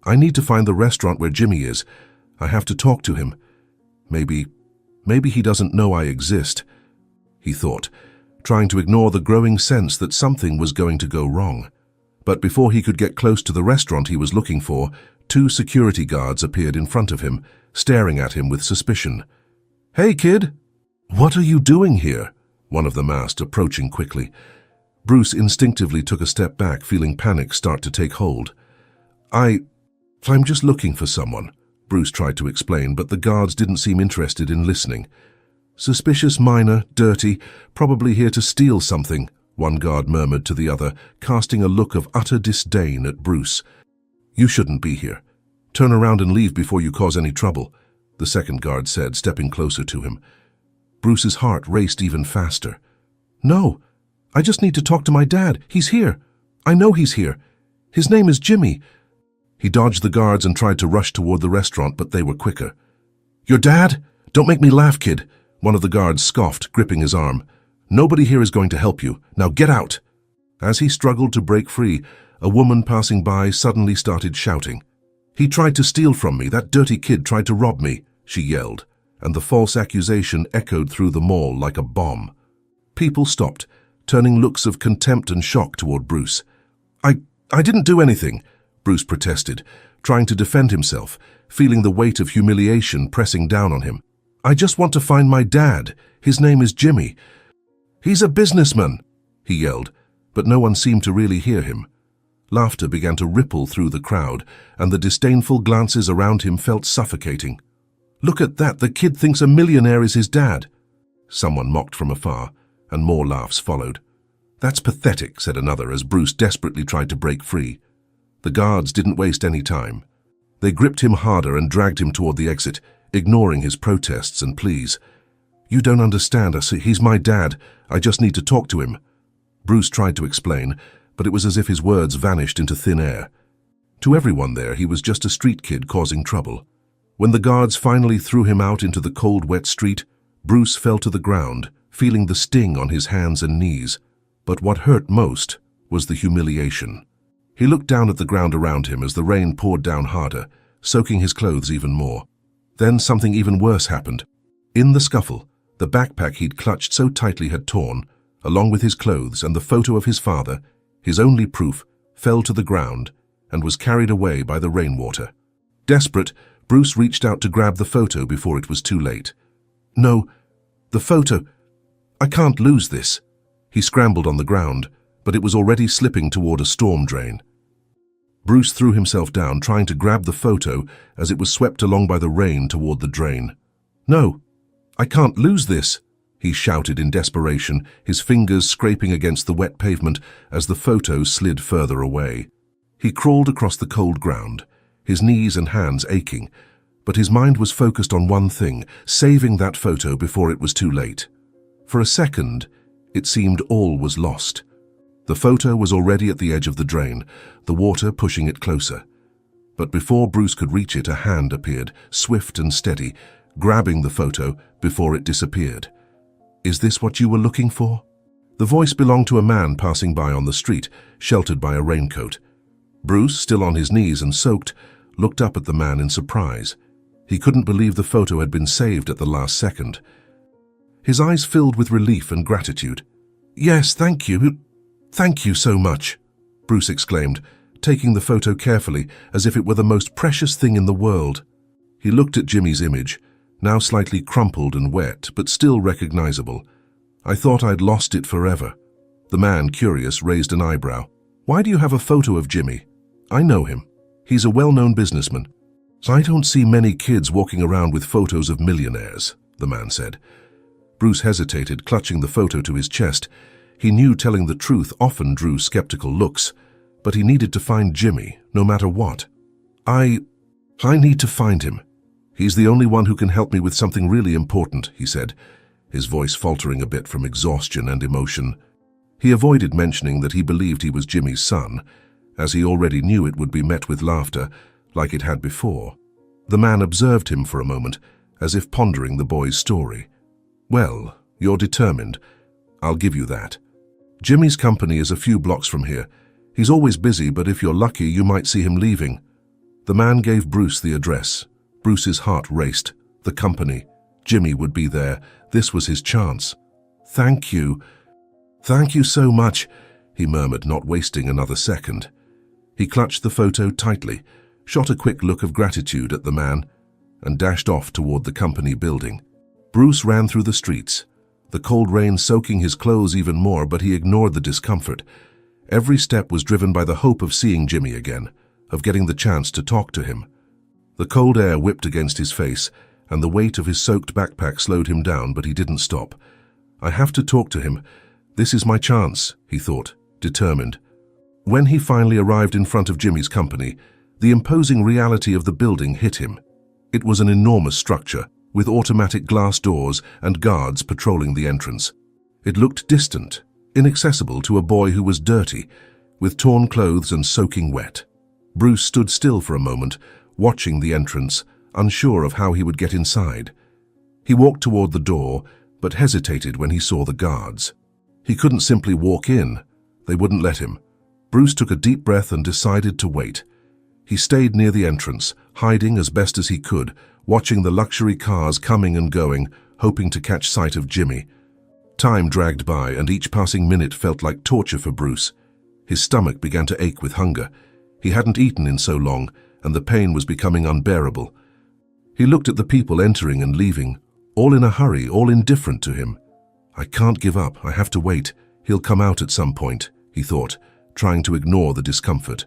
"I need to find the restaurant where Jimmy is. I have to talk to him. Maybe he doesn't know I exist," he thought, trying to ignore the growing sense that something was going to go wrong. But before he could get close to the restaurant he was looking for, 2 security guards appeared in front of him, staring at him with suspicion. "Hey, kid! What are you doing here?" one of them asked, approaching quickly. Bruce instinctively took a step back, feeling panic start to take hold. I'm just looking for someone," Bruce tried to explain, but the guards didn't seem interested in listening. "Suspicious minor, dirty, probably here to steal something," one guard murmured to the other, casting a look of utter disdain at Bruce. "You shouldn't be here. Turn around and leave before you cause any trouble," the second guard said, stepping closer to him. Bruce's heart raced even faster. "No, I just need to talk to my dad. He's here. I know he's here. His name is Jimmy." He dodged the guards and tried to rush toward the restaurant, but they were quicker. "Your dad? Don't make me laugh, kid," one of the guards scoffed, gripping his arm. "Nobody here is going to help you. Now get out." As he struggled to break free, a woman passing by suddenly started shouting. "He tried to steal from me. That dirty kid tried to rob me," she yelled, and the false accusation echoed through the mall like a bomb. People stopped, turning looks of contempt and shock toward Bruce. I didn't do anything," Bruce protested, trying to defend himself, feeling the weight of humiliation pressing down on him. I just want to find my dad. His name is Jimmy. He's a businessman, he yelled, but no one seemed to really hear him. Laughter began to ripple through the crowd, and the disdainful glances around him felt suffocating. Look at that, the kid thinks a millionaire is his dad. Someone mocked from afar, and more laughs followed. That's pathetic, said another as Bruce desperately tried to break free. The guards didn't waste any time. They gripped him harder and dragged him toward the exit, ignoring his protests and pleas. You don't understand us. He's my dad. I just need to talk to him. Bruce tried to explain, but it was as if his words vanished into thin air. To everyone there, he was just a street kid causing trouble. When the guards finally threw him out into the cold, wet street, Bruce fell to the ground, feeling the sting on his hands and knees. But what hurt most was the humiliation. He looked down at the ground around him as the rain poured down harder, soaking his clothes even more. Then something even worse happened. In the scuffle, the backpack he'd clutched so tightly had torn, along with his clothes and the photo of his father, his only proof, fell to the ground and was carried away by the rainwater. Desperate, Bruce reached out to grab the photo before it was too late. No, the photo. I can't lose this. He scrambled on the ground, but it was already slipping toward a storm drain. Bruce threw himself down, trying to grab the photo as it was swept along by the rain toward the drain. No, I can't lose this, he shouted in desperation, his fingers scraping against the wet pavement as the photo slid further away. He crawled across the cold ground, his knees and hands aching, but his mind was focused on one thing, saving that photo before it was too late. For a second, it seemed all was lost. The photo was already at the edge of the drain, the water pushing it closer. But before Bruce could reach it, a hand appeared, swift and steady, grabbing the photo before it disappeared. Is this what you were looking for? The voice belonged to a man passing by on the street, sheltered by a raincoat. Bruce, still on his knees and soaked, looked up at the man in surprise. He couldn't believe the photo had been saved at the last second. His eyes filled with relief and gratitude. Yes, thank you. Thank you so much, Bruce exclaimed, taking the photo carefully as if it were the most precious thing in the world. He looked at Jimmy's image, now slightly crumpled and wet, but still recognizable. I thought I'd lost it forever. The man, curious, raised an eyebrow. Why do you have a photo of Jimmy? I know him. He's a well-known businessman. I don't see many kids walking around with photos of millionaires, the man said. Bruce hesitated, clutching the photo to his chest. He knew telling the truth often drew skeptical looks, but he needed to find Jimmy, no matter what. I need to find him. He's the only one who can help me with something really important, he said, his voice faltering a bit from exhaustion and emotion. He avoided mentioning that he believed he was Jimmy's son, as he already knew it would be met with laughter, like it had before. The man observed him for a moment, as if pondering the boy's story. Well, you're determined. I'll give you that. Jimmy's company is a few blocks from here. He's always busy, but if you're lucky, you might see him leaving. The man gave Bruce the address. Bruce's heart raced. The company. Jimmy would be there. This was his chance. Thank you. Thank you so much, he murmured, not wasting another second. He clutched the photo tightly, shot a quick look of gratitude at the man, and dashed off toward the company building. Bruce ran through the streets, the cold rain soaking his clothes even more, but he ignored the discomfort. Every step was driven by the hope of seeing Jimmy again, of getting the chance to talk to him. The cold air whipped against his face, and the weight of his soaked backpack slowed him down, but he didn't stop. I have to talk to him. This is my chance, he thought, determined. When he finally arrived in front of Jimmy's company, the imposing reality of the building hit him. It was an enormous structure, with automatic glass doors and guards patrolling the entrance. It looked distant, inaccessible to a boy who was dirty, with torn clothes and soaking wet. Bruce stood still for a moment, watching the entrance, unsure of how he would get inside. He walked toward the door, but hesitated when he saw the guards. He couldn't simply walk in. They wouldn't let him. Bruce took a deep breath and decided to wait. He stayed near the entrance, hiding as best as he could, watching the luxury cars coming and going, hoping to catch sight of Jimmy. Time dragged by, and each passing minute felt like torture for Bruce. His stomach began to ache with hunger. He hadn't eaten in so long, and the pain was becoming unbearable. He looked at the people entering and leaving, all in a hurry, all indifferent to him. I can't give up, I have to wait. He'll come out at some point, he thought, trying to ignore the discomfort.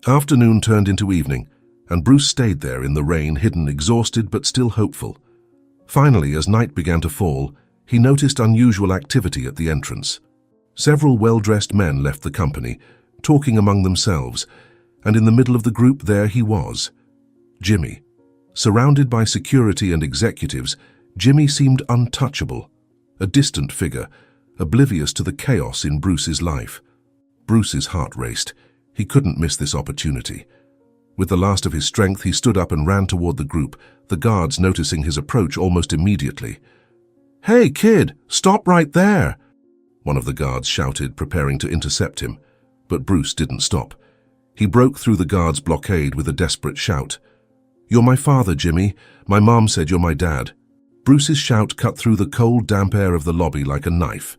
Afternoon turned into evening, and Bruce stayed there in the rain, hidden, exhausted but still hopeful. Finally, as night began to fall, he noticed unusual activity at the entrance. Several well-dressed men left the company, talking among themselves, and in the middle of the group there he was, Jimmy. Surrounded by security and executives, Jimmy seemed untouchable, a distant figure, oblivious to the chaos in Bruce's life. Bruce's heart raced. He couldn't miss this opportunity. With the last of his strength, he stood up and ran toward the group, the guards noticing his approach almost immediately. "Hey, kid, stop right there!" one of the guards shouted, preparing to intercept him. But Bruce didn't stop. He broke through the guards' blockade with a desperate shout. "You're my father, Jimmy. My mom said you're my dad." Bruce's shout cut through the cold, damp air of the lobby like a knife.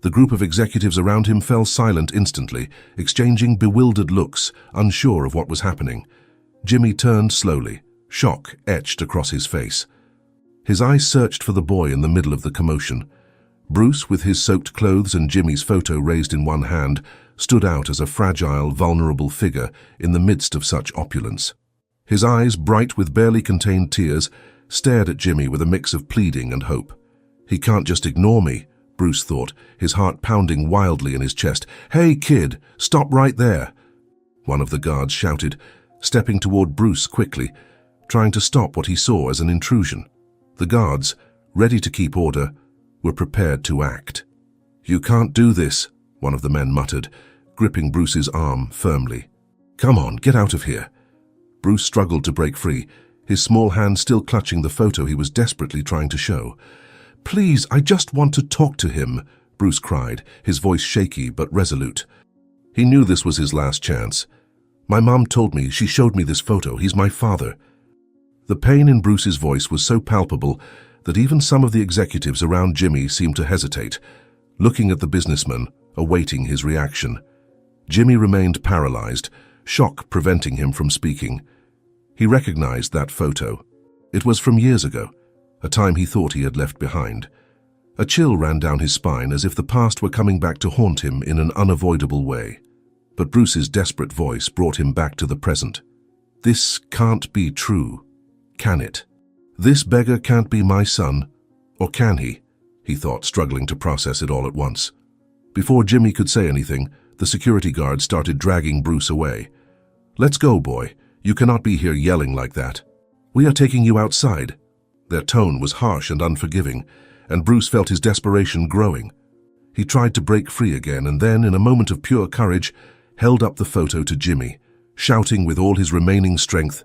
The group of executives around him fell silent instantly, exchanging bewildered looks, unsure of what was happening. Jimmy turned slowly, shock etched across his face. His eyes searched for the boy in the middle of the commotion. Bruce, with his soaked clothes and Jimmy's photo raised in one hand, stood out as a fragile, vulnerable figure in the midst of such opulence. His eyes, bright with barely contained tears, stared at Jimmy with a mix of pleading and hope. "He can't just ignore me," Bruce thought, his heart pounding wildly in his chest. "Hey, kid, stop right there!" One of the guards shouted, stepping toward Bruce quickly, trying to stop what he saw as an intrusion. The guards, ready to keep order, were prepared to act. "You can't do this," one of the men muttered, gripping Bruce's arm firmly. "Come on, get out of here." Bruce struggled to break free, his small hand still clutching the photo he was desperately trying to show. "Please, I just want to talk to him," Bruce cried, his voice shaky but resolute. He knew this was his last chance. "My mom told me, she showed me this photo, he's my father." The pain in Bruce's voice was so palpable that even some of the executives around Jimmy seemed to hesitate, looking at the businessman, awaiting his reaction. Jimmy remained paralyzed, shock preventing him from speaking. He recognized that photo. It was from years ago, a time he thought he had left behind. A chill ran down his spine as if the past were coming back to haunt him in an unavoidable way. But Bruce's desperate voice brought him back to the present. "This can't be true, can it? This beggar can't be my son, or can he?" he thought, struggling to process it all at once. Before Jimmy could say anything, the security guard started dragging Bruce away. "Let's go, boy. You cannot be here yelling like that. We are taking you outside." Their tone was harsh and unforgiving, and Bruce felt his desperation growing. He tried to break free again and then, in a moment of pure courage, held up the photo to Jimmy, shouting with all his remaining strength,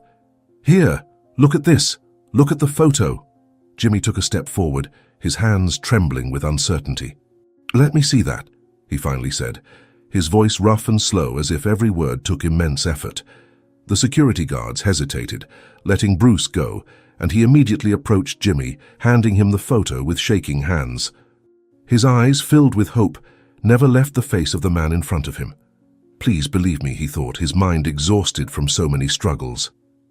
"Here, look at this. Look at the photo." Jimmy took a step forward, his hands trembling with uncertainty. "Let me see that," he finally said, his voice rough and slow as if every word took immense effort. The security guards hesitated, letting Bruce go, and he immediately approached Jimmy, handing him the photo with shaking hands. His eyes, filled with hope, never left the face of the man in front of him. "Please believe me," he thought, his mind exhausted from so many struggles.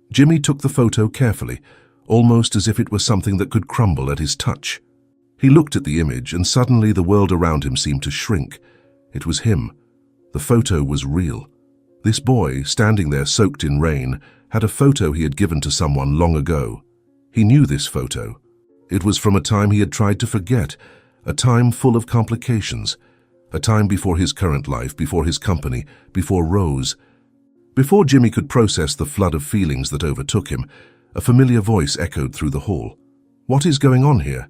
Jimmy took the photo carefully, almost as if it was something that could crumble at his touch. He looked at the image, and suddenly the world around him seemed to shrink. It was him. The photo was real. This boy, standing there soaked in rain, had a photo he had given to someone long ago. He knew this photo. It was from a time he had tried to forget, a time full of complications, a time before his current life, before his company, before Rose. Before Jimmy could process the flood of feelings that overtook him, a familiar voice echoed through the hall. "What is going on here?"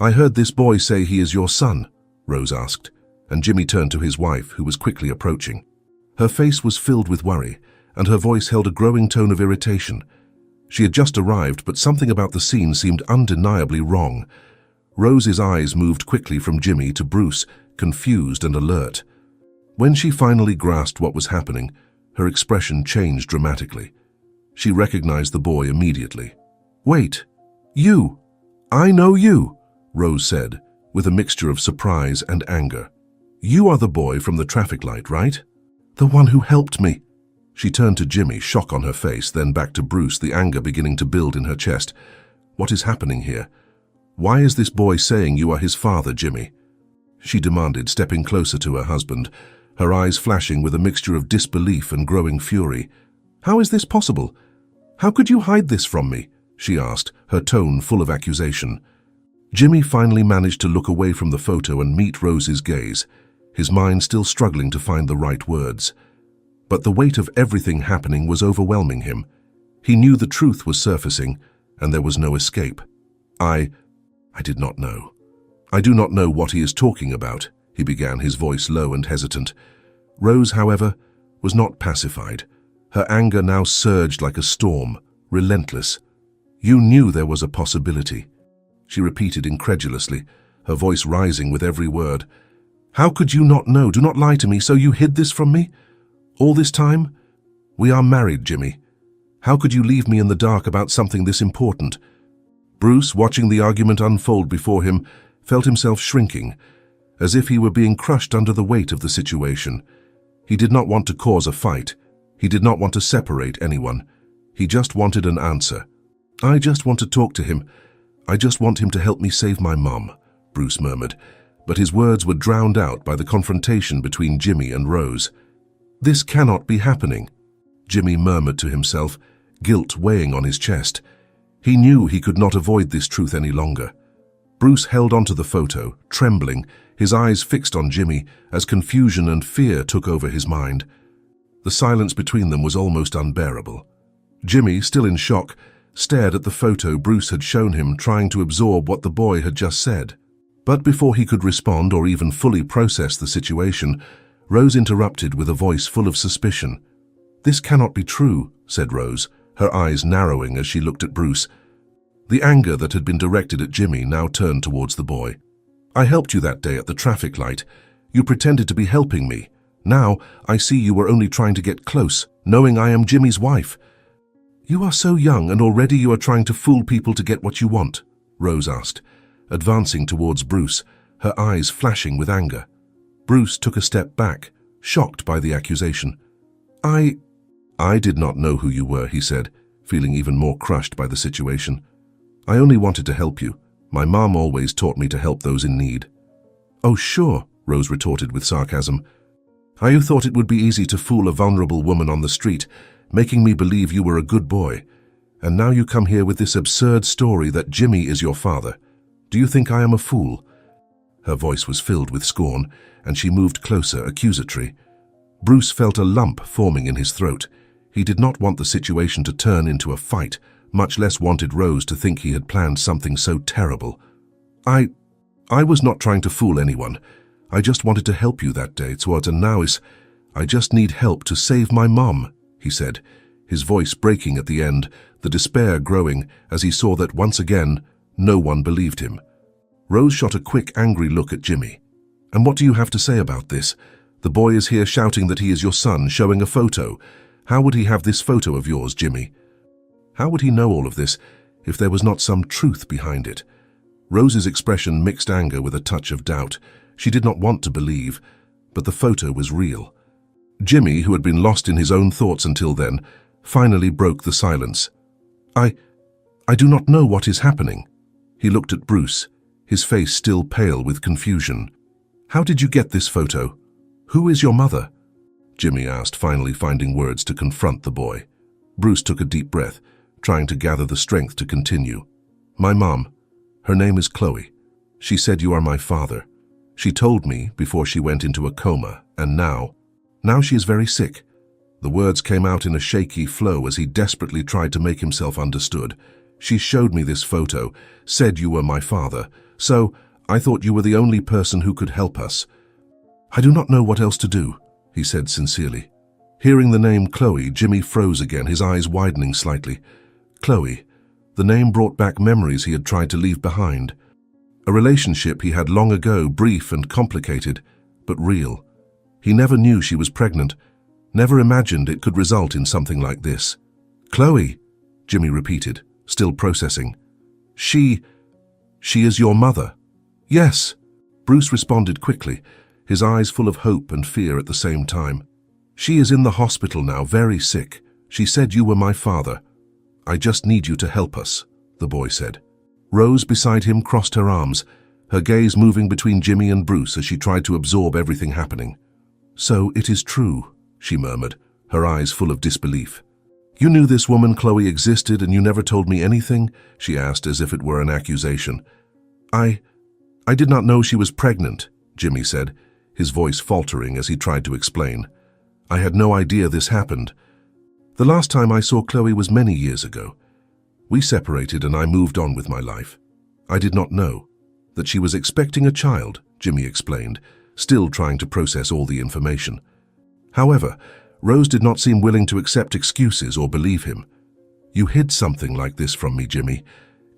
"I heard this boy say he is your son," Rose asked, and Jimmy turned to his wife, who was quickly approaching. Her face was filled with worry, and her voice held a growing tone of irritation. She had just arrived, but something about the scene seemed undeniably wrong. Rose's eyes moved quickly from Jimmy to Bruce, confused and alert. When she finally grasped what was happening, her expression changed dramatically. She recognized the boy immediately. "Wait, you! I know you!" Rose said, with a mixture of surprise and anger. "You are the boy from the traffic light, right? The one who helped me." She turned to Jimmy, shock on her face, then back to Bruce, the anger beginning to build in her chest. "What is happening here?" Why is this boy saying you are his father, Jimmy? She demanded, stepping closer to her husband, her eyes flashing with a mixture of disbelief and growing fury. How is this possible? How could you hide this from me? She asked, her tone full of accusation. Jimmy finally managed to look away from the photo and meet Rose's gaze, his mind still struggling to find the right words. But the weight of everything happening was overwhelming him. He knew the truth was surfacing, and there was no escape. I did not know. I do not know what he is talking about, he began, his voice low and hesitant. Rose, however, was not pacified. Her anger now surged like a storm, relentless. You knew there was a possibility, she repeated incredulously, her voice rising with every word. How could you not know? Do not lie to me. So you hid this from me? All this time? We are married, Jimmy. How could you leave me in the dark about something this important? Bruce, watching the argument unfold before him, felt himself shrinking, as if he were being crushed under the weight of the situation. He did not want to cause a fight. He did not want to separate anyone. He just wanted an answer. I just want to talk to him. I just want him to help me save my mom, Bruce murmured, but his words were drowned out by the confrontation between Jimmy and Rose. This cannot be happening, Jimmy murmured to himself, guilt weighing on his chest. He knew he could not avoid this truth any longer. Bruce held onto the photo, trembling, his eyes fixed on Jimmy as confusion and fear took over his mind. The silence between them was almost unbearable. Jimmy, still in shock, stared at the photo Bruce had shown him, trying to absorb what the boy had just said. But before he could respond or even fully process the situation, Rose interrupted with a voice full of suspicion. This cannot be true, said Rose, her eyes narrowing as she looked at Bruce. The anger that had been directed at Jimmy now turned towards the boy. I helped you that day at the traffic light. You pretended to be helping me. Now I see you were only trying to get close, knowing I am Jimmy's wife. You are so young and already you are trying to fool people to get what you want, Rose asked, advancing towards Bruce, her eyes flashing with anger. Bruce took a step back, shocked by the accusation. I did not know who you were, he said, feeling even more crushed by the situation. I only wanted to help you. My mom always taught me to help those in need. Oh, sure, Rose retorted with sarcasm. How you thought it would be easy to fool a vulnerable woman on the street, making me believe you were a good boy. And now you come here with this absurd story that Jimmy is your father. Do you think I am a fool? Her voice was filled with scorn, and she moved closer, accusatory. Bruce felt a lump forming in his throat. He did not want the situation to turn into a fight, much less wanted Rose to think he had planned something so terrible. I was not trying to fool anyone. I just wanted to help you that day, and now I just need help to save my mom, he said, his voice breaking at the end, the despair growing as he saw that once again, no one believed him. Rose shot a quick, angry look at Jimmy. And what do you have to say about this? The boy is here shouting that he is your son, showing a photo. How would he have this photo of yours, Jimmy? How would he know all of this if there was not some truth behind it? Rose's expression mixed anger with a touch of doubt. She did not want to believe, but the photo was real. Jimmy, who had been lost in his own thoughts until then, finally broke the silence. I do not know what is happening. He looked at Bruce, his face still pale with confusion. How did you get this photo? Who is your mother? Jimmy asked, finally finding words to confront the boy. Bruce took a deep breath, trying to gather the strength to continue. My mom. Her name is Chloe. She said you are my father. She told me before she went into a coma, and now she is very sick. The words came out in a shaky flow as he desperately tried to make himself understood. She showed me this photo, said you were my father, so I thought you were the only person who could help us. I do not know what else to do, he said sincerely. Hearing the name Chloe, Jimmy froze again, his eyes widening slightly. Chloe. The name brought back memories he had tried to leave behind. A relationship he had long ago, brief and complicated, but real. He never knew she was pregnant, never imagined it could result in something like this. Chloe, Jimmy repeated, still processing. She is your mother? Yes, Bruce responded quickly, his eyes full of hope and fear at the same time. She is in the hospital now, very sick. She said you were my father. I just need you to help us, the boy said. Rose beside him crossed her arms, her gaze moving between Jimmy and Bruce as she tried to absorb everything happening. "So it is true," she murmured, her eyes full of disbelief. "You knew this woman Chloe existed and you never told me anything?" she asked as if it were an accusation. I did not know she was pregnant," Jimmy said, his voice faltering as he tried to explain. "I had no idea this happened. The last time I saw Chloe was many years ago. We separated and I moved on with my life. I did not know that she was expecting a child," Jimmy explained, still trying to process all the information. However, Rose did not seem willing to accept excuses or believe him. "You hid something like this from me, Jimmy.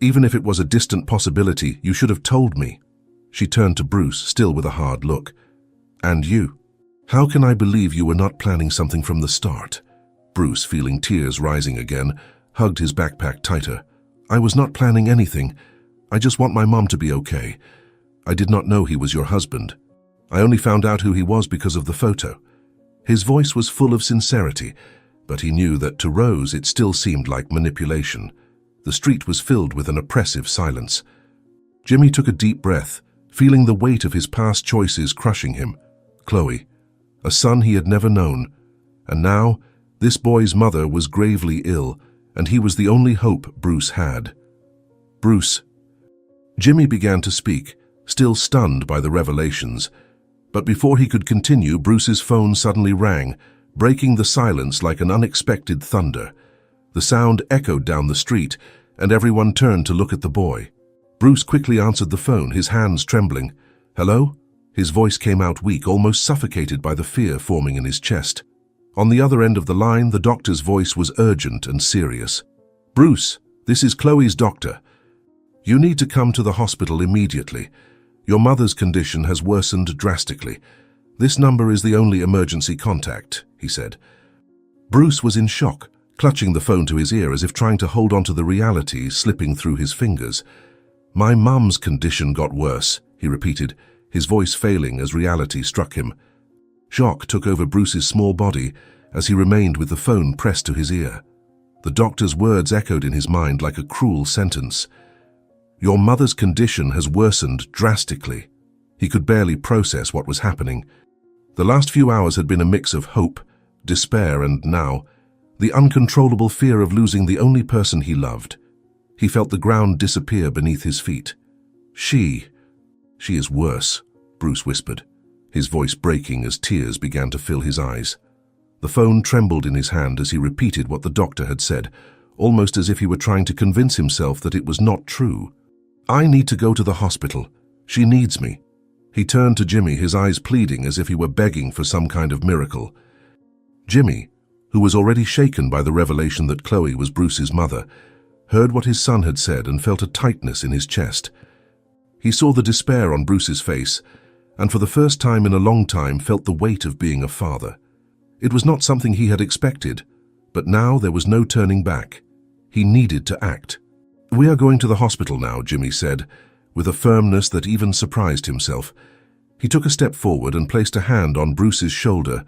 Even if it was a distant possibility, you should have told me." She turned to Bruce, still with a hard look. "And you? How can I believe you were not planning something from the start?" Bruce, feeling tears rising again, hugged his backpack tighter. "I was not planning anything. I just want my mom to be okay. I did not know he was your husband. I only found out who he was because of the photo." His voice was full of sincerity, but he knew that to Rose it still seemed like manipulation. The street was filled with an oppressive silence. Jimmy took a deep breath, feeling the weight of his past choices crushing him. Chloe, a son he had never known, and now this boy's mother was gravely ill, and he was the only hope Bruce had. "Bruce." Jimmy began to speak, still stunned by the revelations. But before he could continue, Bruce's phone suddenly rang, breaking the silence like an unexpected thunder. The sound echoed down the street, and everyone turned to look at the boy. Bruce quickly answered the phone, his hands trembling. "Hello?" His voice came out weak, almost suffocated by the fear forming in his chest. On the other end of the line, the doctor's voice was urgent and serious. "Bruce, this is Chloe's doctor. You need to come to the hospital immediately. Your mother's condition has worsened drastically. This number is the only emergency contact," he said. Bruce was in shock, clutching the phone to his ear as if trying to hold on to the reality slipping through his fingers. "My mum's condition got worse," he repeated, his voice failing as reality struck him. Shock took over Bruce's small body as he remained with the phone pressed to his ear. The doctor's words echoed in his mind like a cruel sentence. "Your mother's condition has worsened drastically." He could barely process what was happening. The last few hours had been a mix of hope, despair, and now, the uncontrollable fear of losing the only person he loved. He felt the ground disappear beneath his feet. She is worse," Bruce whispered, his voice breaking as tears began to fill his eyes. The phone trembled in his hand as he repeated what the doctor had said, almost as if he were trying to convince himself that it was not true. "I need to go to the hospital. She needs me." He turned to Jimmy, his eyes pleading as if he were begging for some kind of miracle. Jimmy, who was already shaken by the revelation that Chloe was Bruce's mother, heard what his son had said and felt a tightness in his chest. He saw the despair on Bruce's face, and for the first time in a long time felt the weight of being a father. It was not something he had expected, but now there was no turning back. He needed to act. "We are going to the hospital now," Jimmy said, with a firmness that even surprised himself. He took a step forward and placed a hand on Bruce's shoulder,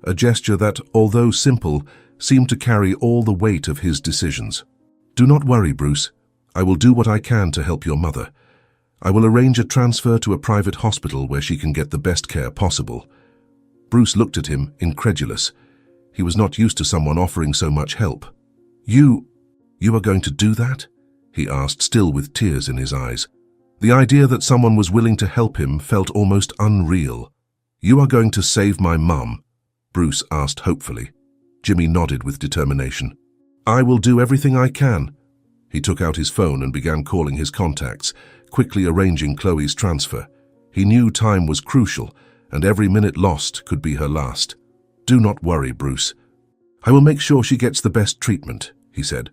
a gesture that, although simple, seemed to carry all the weight of his decisions. "Do not worry, Bruce. I will do what I can to help your mother. I will arrange a transfer to a private hospital where she can get the best care possible." Bruce looked at him, incredulous. He was not used to someone offering so much help. You are going to do that?" he asked, still with tears in his eyes. The idea that someone was willing to help him felt almost unreal. "You are going to save my mum?" Bruce asked hopefully. Jimmy nodded with determination. "I will do everything I can." He took out his phone and began calling his contacts, quickly arranging Chloe's transfer. He knew time was crucial, and every minute lost could be her last. "Do not worry, Bruce. I will make sure she gets the best treatment," he said.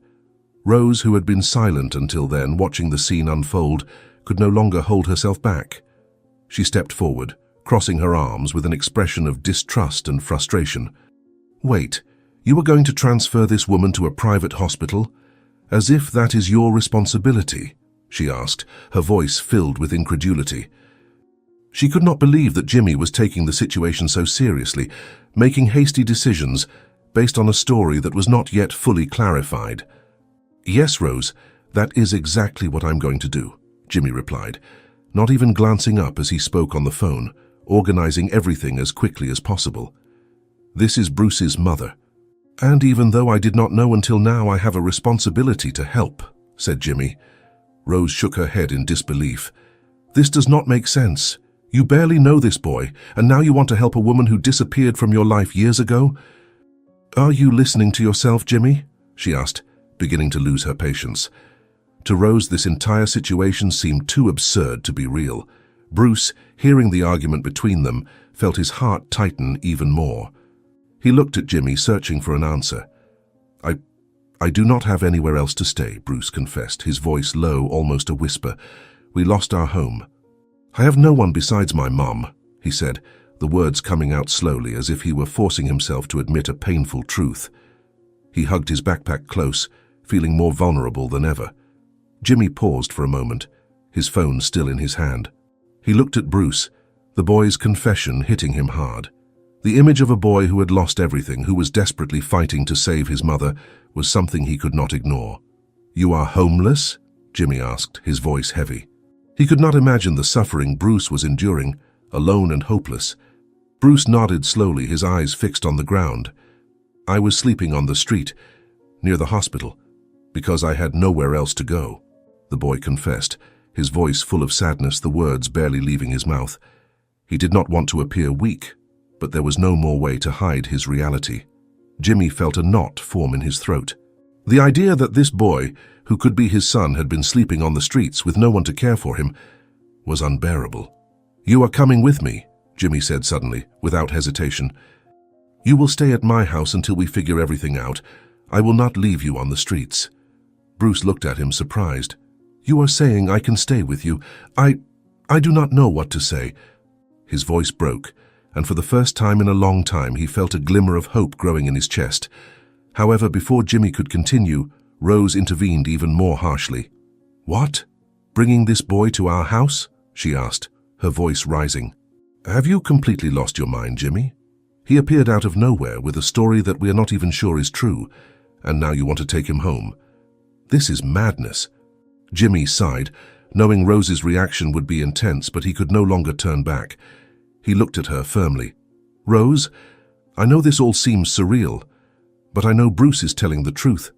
Rose, who had been silent until then, watching the scene unfold, could no longer hold herself back. She stepped forward, crossing her arms with an expression of distrust and frustration. "Wait, you are going to transfer this woman to a private hospital? As if that is your responsibility?" she asked, her voice filled with incredulity. She could not believe that Jimmy was taking the situation so seriously, making hasty decisions based on a story that was not yet fully clarified. "Yes, Rose, "That is exactly what I'm going to do," Jimmy replied, not even glancing up as he spoke on the phone, organizing everything as quickly as possible. "This is Bruce's mother. And even though I did not know until now, I have a responsibility to help," said Jimmy. Rose shook her head in disbelief. "This does not make sense. You barely know this boy, and now you want to help a woman who disappeared from your life years ago?" "Are you listening to yourself, Jimmy?" she asked, beginning to lose her patience. To Rose, this entire situation seemed too absurd to be real. Bruce, hearing the argument between them, felt his heart tighten even more. He looked at Jimmy, searching for an answer. I do not have anywhere else to stay," Bruce confessed, his voice low, almost a whisper. "We lost our home. I have no one besides my mom," he said, the words coming out slowly as if he were forcing himself to admit a painful truth. He hugged his backpack close, feeling more vulnerable than ever. Jimmy paused for a moment, his phone still in his hand. He looked at Bruce, the boy's confession hitting him hard. The image of a boy who had lost everything, who was desperately fighting to save his mother, was something he could not ignore. "You are homeless?" Jimmy asked, his voice heavy. He could not imagine the suffering Bruce was enduring, alone and hopeless. Bruce nodded slowly, his eyes fixed on the ground. "I was sleeping on the street, near the hospital, because I had nowhere else to go," the boy confessed, his voice full of sadness, the words barely leaving his mouth. He did not want to appear weak, but there was no more way to hide his reality. Jimmy felt a knot form in his throat. The idea that this boy, who could be his son, had been sleeping on the streets with no one to care for him, was unbearable. "You are coming with me," Jimmy said suddenly, without hesitation. "You will stay at my house until we figure everything out. I will not leave you on the streets." Bruce looked at him, surprised. "You are saying I can stay with you? I do not know what to say." His voice broke, and for the first time in a long time he felt a glimmer of hope growing in his chest. However, before Jimmy could continue, Rose intervened even more harshly. "What? Bringing this boy to our house?" she asked, her voice rising. "Have you completely lost your mind, Jimmy? He appeared out of nowhere with a story that we are not even sure is true, and now you want to take him home. This is madness." Jimmy sighed, knowing Rose's reaction would be intense, but he could no longer turn back. He looked at her firmly. "Rose, I know this all seems surreal, but I know Bruce is telling the truth.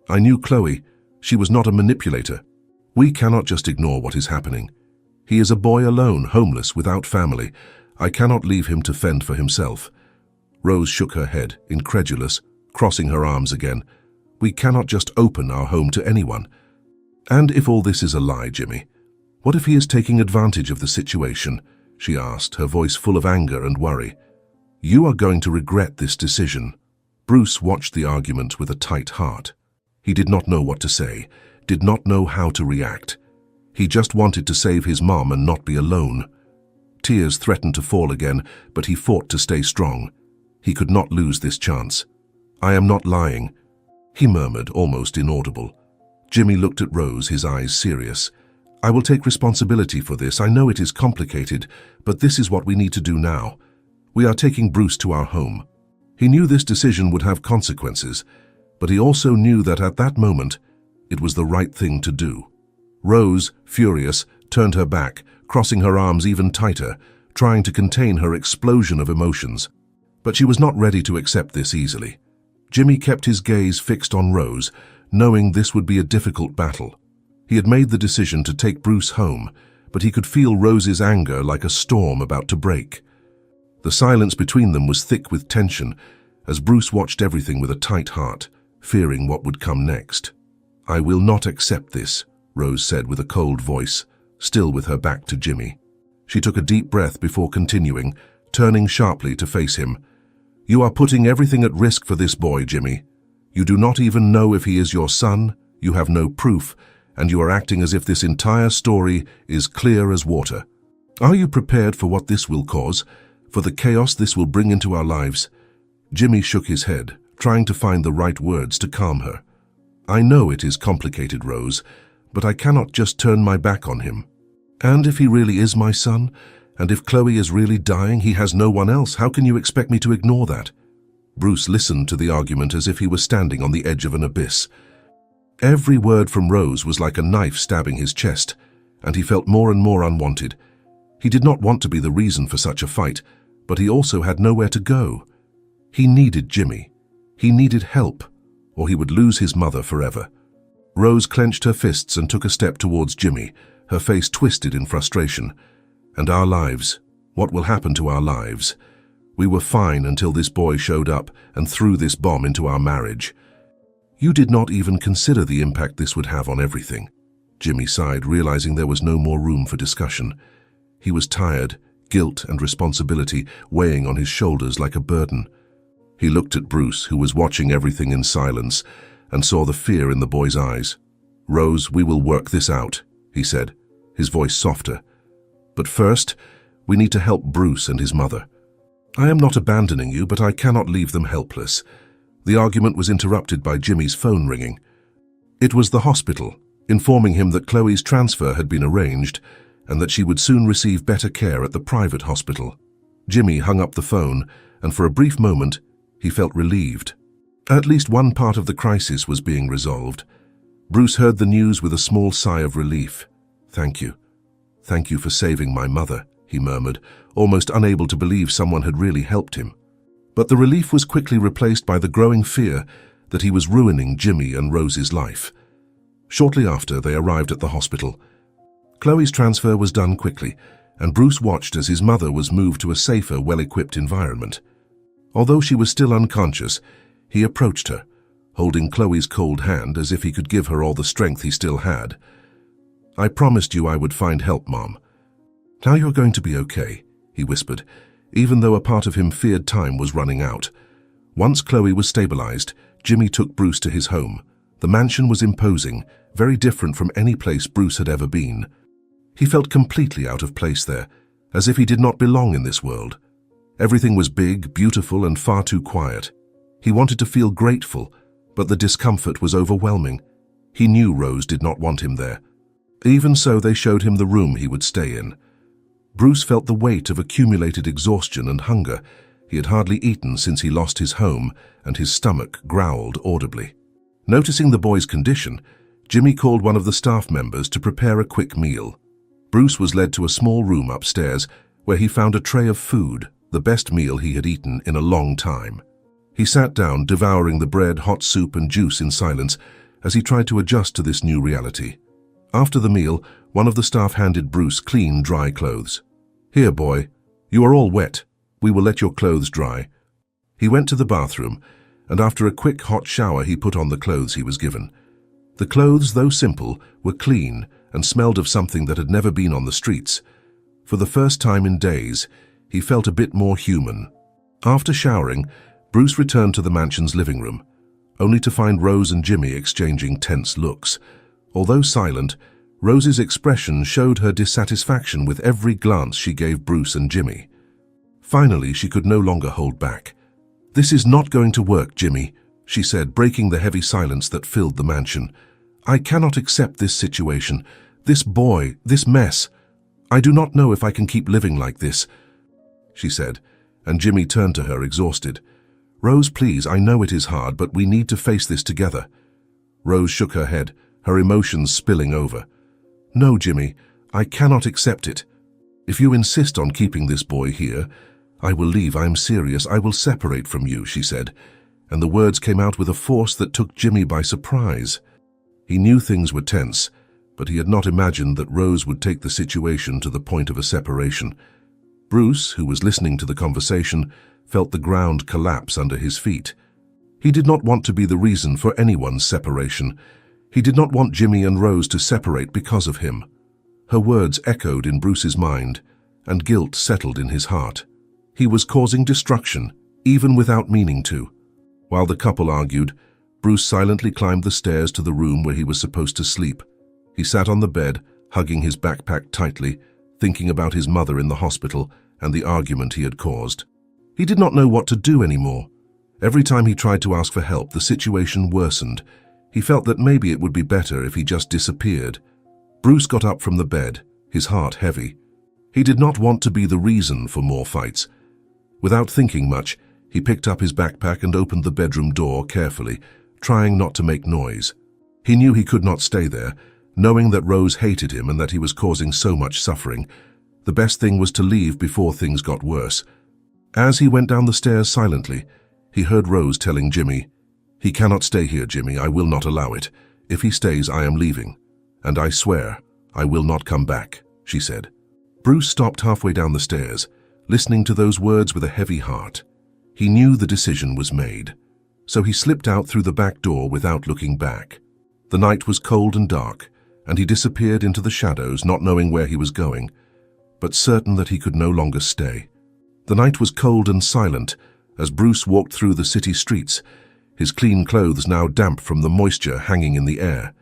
I knew Chloe. She was not a manipulator. We cannot just ignore what is happening. He is a boy alone, homeless, without family. I cannot leave him to fend for himself." Rose shook her head, incredulous, crossing her arms again. "We cannot just open our home to anyone. And if all this is a lie, Jimmy, what if he is taking advantage of the situation?" she asked, her voice full of anger and worry. "You are going to regret this decision." Bruce watched the argument with a tight heart. He did not know what to say, did not know how to react. He just wanted to save his mom and not be alone. Tears threatened to fall again, but he fought to stay strong. He could not lose this chance. "I am not lying," he murmured, almost inaudible. Jimmy looked at Rose, his eyes serious. "I will take responsibility for this. I know it is complicated, but this is what we need to do now. We are taking Bruce to our home." He knew this decision would have consequences, but he also knew that at that moment, it was the right thing to do. Rose, furious, turned her back, crossing her arms even tighter, trying to contain her explosion of emotions. But she was not ready to accept this easily. Jimmy kept his gaze fixed on Rose, knowing this would be a difficult battle. He had made the decision to take Bruce home, but he could feel Rose's anger like a storm about to break. The silence between them was thick with tension, as Bruce watched everything with a tight heart, fearing what would come next. "I will not accept this," Rose said with a cold voice, still with her back to Jimmy. She took a deep breath before continuing, turning sharply to face him. "You are putting everything at risk for this boy, Jimmy. You do not even know if he is your son, you have no proof, and you are acting as if this entire story is clear as water. Are you prepared for what this will cause, for the chaos this will bring into our lives?" Jimmy shook his head, trying to find the right words to calm her. "I know it is complicated, Rose, but I cannot just turn my back on him. And if he really is my son, and if Chloe is really dying, he has no one else. How can you expect me to ignore that?" Bruce listened to the argument as if he were standing on the edge of an abyss. Every word from Rose was like a knife stabbing his chest, and he felt more and more unwanted. He did not want to be the reason for such a fight, but he also had nowhere to go. He needed Jimmy. He needed help, or he would lose his mother forever. Rose clenched her fists and took a step towards Jimmy, her face twisted in frustration. And our lives? What will happen to our lives? We were fine until this boy showed up and threw this bomb into our marriage. You did not even consider the impact this would have on everything. Jimmy sighed, realizing there was no more room for discussion. He was tired, guilt and responsibility weighing on his shoulders like a burden. He looked at Bruce, who was watching everything in silence, and saw the fear in the boy's eyes. "Rose, we will work this out," he said, his voice softer. "But first, we need to help Bruce and his mother. I am not abandoning you, but I cannot leave them helpless." The argument was interrupted by Jimmy's phone ringing. It was the hospital, informing him that Chloe's transfer had been arranged and that she would soon receive better care at the private hospital. Jimmy hung up the phone, and for a brief moment, he felt relieved. At least one part of the crisis was being resolved. Bruce heard the news with a small sigh of relief. "Thank you. Thank you for saving my mother," he murmured, almost unable to believe someone had really helped him. But the relief was quickly replaced by the growing fear that he was ruining Jimmy and Rose's life. Shortly after, they arrived at the hospital. Chloe's transfer was done quickly, and Bruce watched as his mother was moved to a safer, well-equipped environment. Although she was still unconscious, he approached her, holding Chloe's cold hand as if he could give her all the strength he still had. "I promised you I would find help, Mom. Now you're going to be okay," he whispered, even though a part of him feared time was running out. Once Chloe was stabilized, Jimmy took Bruce to his home. The mansion was imposing, very different from any place Bruce had ever been. He felt completely out of place there, as if he did not belong in this world. Everything was big, beautiful, and far too quiet. He wanted to feel grateful, but the discomfort was overwhelming. He knew Rose did not want him there. Even so, they showed him the room he would stay in. Bruce felt the weight of accumulated exhaustion and hunger. He had hardly eaten since he lost his home, and his stomach growled audibly. Noticing the boy's condition, Jimmy called one of the staff members to prepare a quick meal. Bruce was led to a small room upstairs, where he found a tray of food, the best meal he had eaten in a long time. He sat down, devouring the bread, hot soup, and juice in silence as he tried to adjust to this new reality. After the meal, one of the staff handed Bruce clean, dry clothes. "Here, boy. You are all wet. We will let your clothes dry." He went to the bathroom, and after a quick hot shower he put on the clothes he was given. The clothes, though simple, were clean and smelled of something that had never been on the streets. For the first time in days, he felt a bit more human. After showering, Bruce returned to the mansion's living room, only to find Rose and Jimmy exchanging tense looks. Although silent, Rose's expression showed her dissatisfaction with every glance she gave Bruce and Jimmy. Finally, she could no longer hold back. "This is not going to work, Jimmy," she said, breaking the heavy silence that filled the mansion. "I cannot accept this situation, this boy, this mess. I do not know if I can keep living like this," she said, and Jimmy turned to her, exhausted. "Rose, please, I know it is hard, but we need to face this together." Rose shook her head, her emotions spilling over. "No, Jimmy, I cannot accept it. If you insist on keeping this boy here, I will leave. I am serious. I will separate from you," she said, and the words came out with a force that took Jimmy by surprise. He knew things were tense, but he had not imagined that Rose would take the situation to the point of a separation. Bruce, who was listening to the conversation, felt the ground collapse under his feet. He did not want to be the reason for anyone's separation. He did not want Jimmy and Rose to separate because of him. Her words echoed in Bruce's mind, and guilt settled in his heart. He was causing destruction, even without meaning to. While the couple argued, Bruce silently climbed the stairs to the room where he was supposed to sleep. He sat on the bed, hugging his backpack tightly, thinking about his mother in the hospital and the argument he had caused. He did not know what to do anymore. Every time he tried to ask for help, the situation worsened. He felt that maybe it would be better if he just disappeared. Bruce got up from the bed, his heart heavy. He did not want to be the reason for more fights. Without thinking much, he picked up his backpack and opened the bedroom door carefully, trying not to make noise. He knew he could not stay there, knowing that Rose hated him and that he was causing so much suffering. The best thing was to leave before things got worse. As he went down the stairs silently, he heard Rose telling Jimmy, "He cannot stay here, Jimmy. I will not allow it. If he stays, I am leaving. And I swear, I will not come back," she said. Bruce stopped halfway down the stairs, listening to those words with a heavy heart. He knew the decision was made, so he slipped out through the back door without looking back. The night was cold and dark, and he disappeared into the shadows, not knowing where he was going, but certain that he could no longer stay. The night was cold and silent as Bruce walked through the city streets, his clean clothes now damp from the moisture hanging in the air.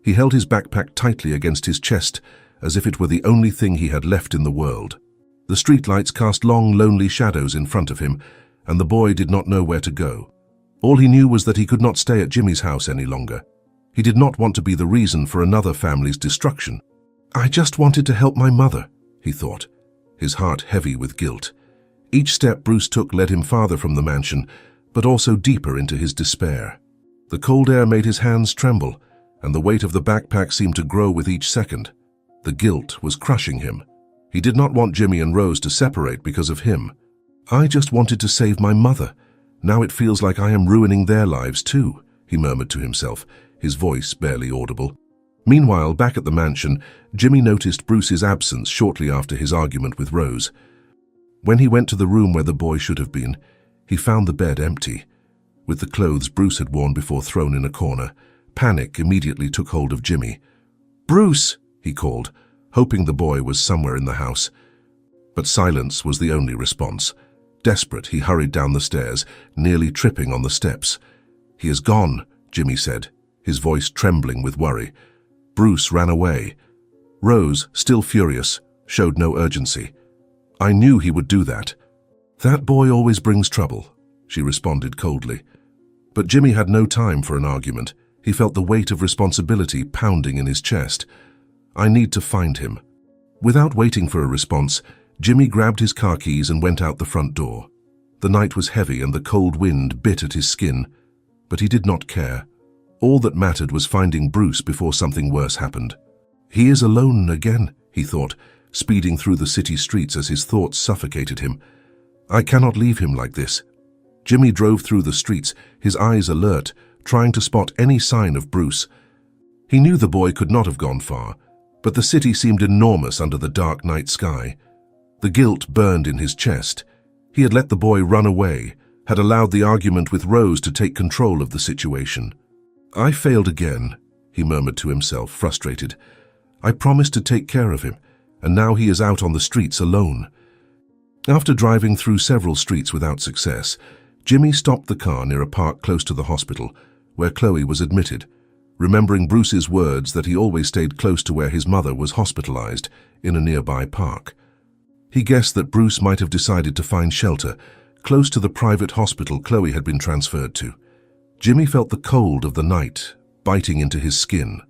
He held his backpack tightly against his chest, as if it were the only thing he had left in the world. The streetlights cast long, lonely shadows in front of him, and the boy did not know where to go. All he knew was that he could not stay at Jimmy's house any longer. He did not want to be the reason for another family's destruction. "I just wanted to help my mother," he thought, his heart heavy with guilt. Each step Bruce took led him farther from the mansion, but also deeper into his despair. The cold air made his hands tremble, and the weight of the backpack seemed to grow with each second. The guilt was crushing him. He did not want Jimmy and Rose to separate because of him. "I just wanted to save my mother. Now it feels like I am ruining their lives too," he murmured to himself, his voice barely audible. Meanwhile, back at the mansion, Jimmy noticed Bruce's absence shortly after his argument with Rose. When he went to the room where the boy should have been, he found the bed empty, with the clothes Bruce had worn before thrown in a corner. Panic immediately took hold of Jimmy. "Bruce!" he called, hoping the boy was somewhere in the house. But silence was the only response. Desperate, he hurried down the stairs, nearly tripping on the steps. "He is gone," Jimmy said, his voice trembling with worry. Bruce ran away. Rose, still furious, showed no urgency. "I knew he would do that." "That boy always brings trouble," she responded coldly. But Jimmy had no time for an argument. He felt the weight of responsibility pounding in his chest. "I need to find him." Without waiting for a response, Jimmy grabbed his car keys and went out the front door. The night was heavy and the cold wind bit at his skin, but he did not care. All that mattered was finding Bruce before something worse happened. "He is alone again," he thought, speeding through the city streets as his thoughts suffocated him. "I cannot leave him like this." Jimmy drove through the streets, his eyes alert, trying to spot any sign of Bruce. He knew the boy could not have gone far, but the city seemed enormous under the dark night sky. The guilt burned in his chest. He had let the boy run away, had allowed the argument with Rose to take control of the situation. "I failed again," he murmured to himself, frustrated. "I promised to take care of him, and now he is out on the streets alone." After driving through several streets without success, Jimmy stopped the car near a park close to the hospital, where Chloe was admitted, remembering Bruce's words that he always stayed close to where his mother was hospitalized, in a nearby park. He guessed that Bruce might have decided to find shelter close to the private hospital Chloe had been transferred to. Jimmy felt the cold of the night biting into his skin.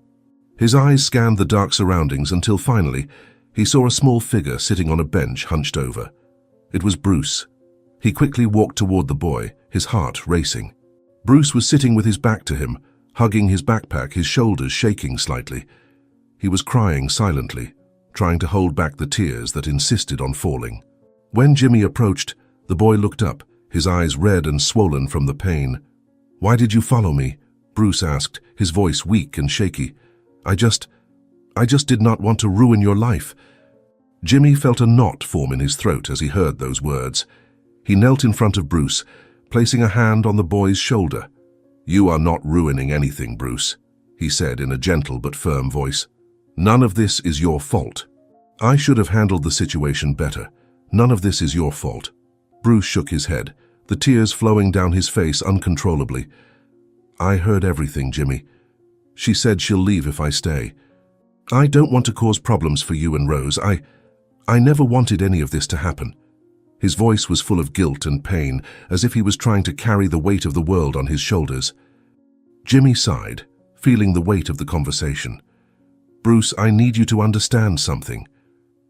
His eyes scanned the dark surroundings until finally he saw a small figure sitting on a bench hunched over. It was Bruce. He quickly walked toward the boy, his heart racing. Bruce was sitting with his back to him, hugging his backpack, his shoulders shaking slightly. He was crying silently, trying to hold back the tears that insisted on falling. When Jimmy approached, the boy looked up, his eyes red and swollen from the pain. "Why did you follow me?" Bruce asked, his voice weak and shaky. I just did not want to ruin your life." Jimmy felt a knot form in his throat as he heard those words. He knelt in front of Bruce, placing a hand on the boy's shoulder. "You are not ruining anything, Bruce," he said in a gentle but firm voice. "None of this is your fault. I should have handled the situation better. None of this is your fault." Bruce shook his head, the tears flowing down his face uncontrollably. "I heard everything, Jimmy. She said she'll leave if I stay. I don't want to cause problems for you and Rose. I never wanted any of this to happen." His voice was full of guilt and pain, as if he was trying to carry the weight of the world on his shoulders. Jimmy sighed, feeling the weight of the conversation. "Bruce, I need you to understand something."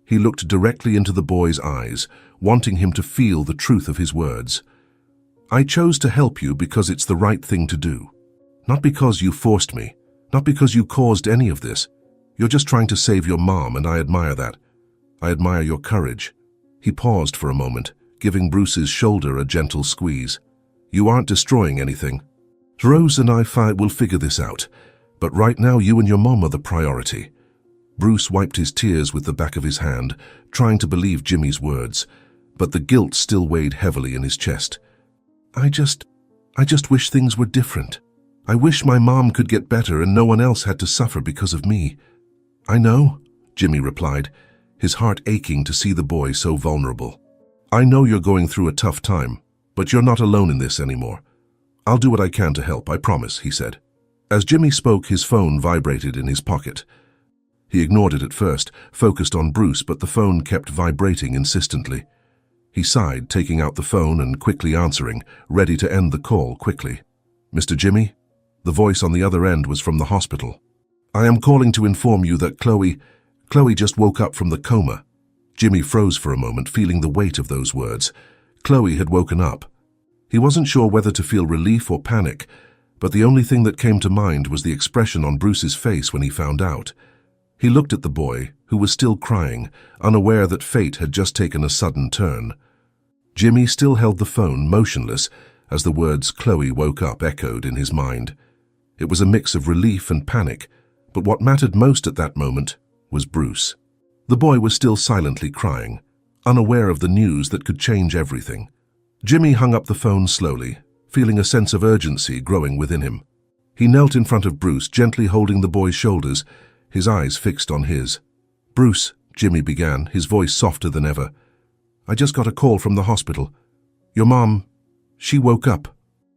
He looked directly into the boy's eyes, wanting him to feel the truth of his words. "I chose to help you because it's the right thing to do. Not because you forced me, Not because you caused any of this. You're just trying to save your mom, and I admire that. I admire your courage." He paused for a moment, giving Bruce's shoulder a gentle squeeze. "You aren't destroying anything. Rose and I will figure this out, but right now you and your mom are the priority." Bruce wiped his tears with the back of his hand, trying to believe Jimmy's words, but the guilt still weighed heavily in his chest. I just wish things were different. I wish my mom could get better and no one else had to suffer because of me." "I know," Jimmy replied, his heart aching to see the boy so vulnerable. "I know you're going through a tough time, but you're not alone in this anymore. I'll do what I can to help, I promise," he said. As Jimmy spoke, his phone vibrated in his pocket. He ignored it at first, focused on Bruce, but the phone kept vibrating insistently. He sighed, taking out the phone and quickly answering, ready to end the call quickly. "Mr. Jimmy?" The voice on the other end was from the hospital. "I am calling to inform you that Chloe just woke up from the coma." Jimmy froze for a moment, feeling the weight of those words. Chloe had woken up. He wasn't sure whether to feel relief or panic, but the only thing that came to mind was the expression on Bruce's face when he found out. He looked at the boy, who was still crying, unaware that fate had just taken a sudden turn. Jimmy still held the phone, motionless, as the words "Chloe woke up" echoed in his mind. It was a mix of relief and panic, but what mattered most at that moment was Bruce. The boy was still silently crying, unaware of the news that could change everything. Jimmy hung up the phone slowly, feeling a sense of urgency growing within him. He knelt in front of Bruce, gently holding the boy's shoulders, his eyes fixed on his. "Bruce," Jimmy began, his voice softer than ever, "I just got a call from the hospital. Your mom, she woke up.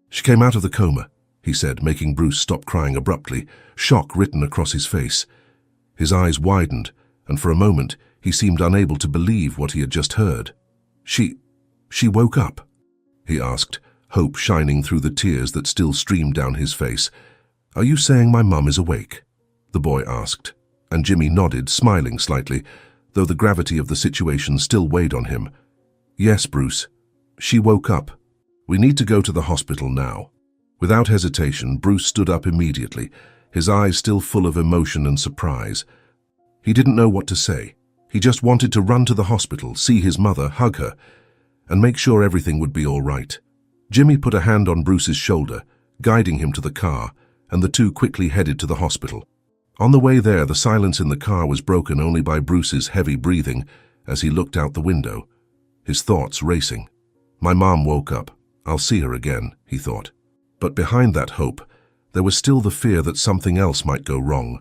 She came out of the coma," he said, making Bruce stop crying abruptly, shock written across his face. His eyes widened, and for a moment he seemed unable to believe what he had just heard. She woke up?" he asked, hope shining through the tears that still streamed down his face. "Are you saying my mum is awake?" the boy asked, and Jimmy nodded, smiling slightly, though the gravity of the situation still weighed on him. "Yes, Bruce. She woke up. We need to go to the hospital now." Without hesitation, Bruce stood up immediately, his eyes still full of emotion and surprise. He didn't know what to say. He just wanted to run to the hospital, see his mother, hug her, and make sure everything would be all right. Jimmy put a hand on Bruce's shoulder, guiding him to the car, and the two quickly headed to the hospital. On the way there, the silence in the car was broken only by Bruce's heavy breathing as he looked out the window, his thoughts racing. "My mom woke up. I'll see her again," he thought. But behind that hope, there was still the fear that something else might go wrong.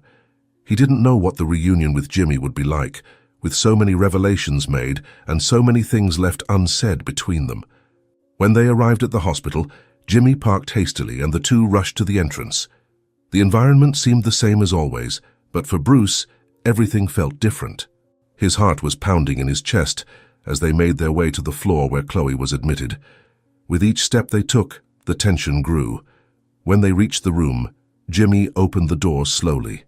He didn't know what the reunion with Jimmy would be like, with so many revelations made and so many things left unsaid between them. When they arrived at the hospital, Jimmy parked hastily and the two rushed to the entrance. The environment seemed the same as always, but for Bruce, everything felt different. His heart was pounding in his chest as they made their way to the floor where Chloe was admitted. With each step they took, the tension grew. When they reached the room, Jimmy opened the door slowly.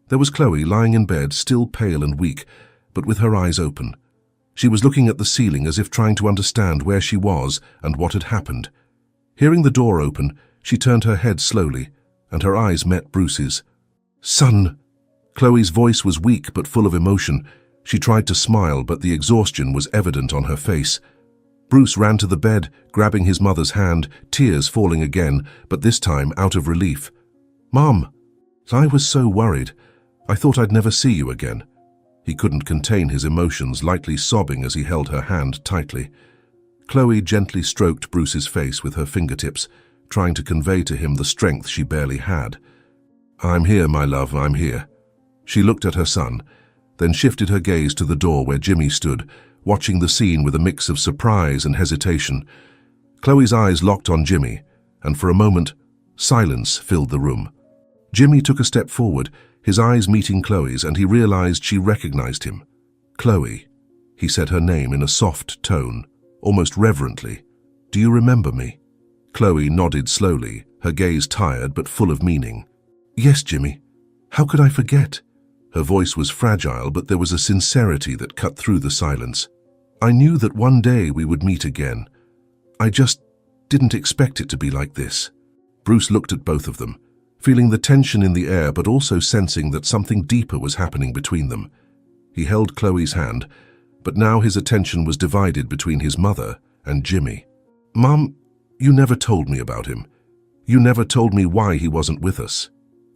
There was Chloe lying in bed, still pale and weak, but with her eyes open. She was looking at the ceiling as if trying to understand where she was and what had happened. Hearing the door open, she turned her head slowly, and her eyes met Bruce's. "Son!" Chloe's voice was weak but full of emotion. She tried to smile, but the exhaustion was evident on her face. Bruce ran to the bed, grabbing his mother's hand, tears falling again, but this time out of relief. "Mom, I was so worried. I thought I'd never see you again." He couldn't contain his emotions, lightly sobbing as he held her hand tightly. Chloe gently stroked Bruce's face with her fingertips, trying to convey to him the strength she barely had. "I'm here, my love, I'm here." She looked at her son, then shifted her gaze to the door where Jimmy stood, watching the scene with a mix of surprise and hesitation. Chloe's eyes locked on Jimmy, and for a moment, silence filled the room. Jimmy took a step forward, his eyes meeting Chloe's, and he realized she recognized him. "Chloe," he said her name in a soft tone, almost reverently. "Do you remember me?" Chloe nodded slowly, her gaze tired but full of meaning. "Yes, Jimmy. How could I forget?" Her voice was fragile, but there was a sincerity that cut through the silence. "I knew that one day we would meet again. I just didn't expect it to be like this." Bruce looked at both of them, feeling the tension in the air but also sensing that something deeper was happening between them. He held Chloe's hand, but now his attention was divided between his mother and Jimmy. "Mom, you never told me about him. You never told me why he wasn't with us."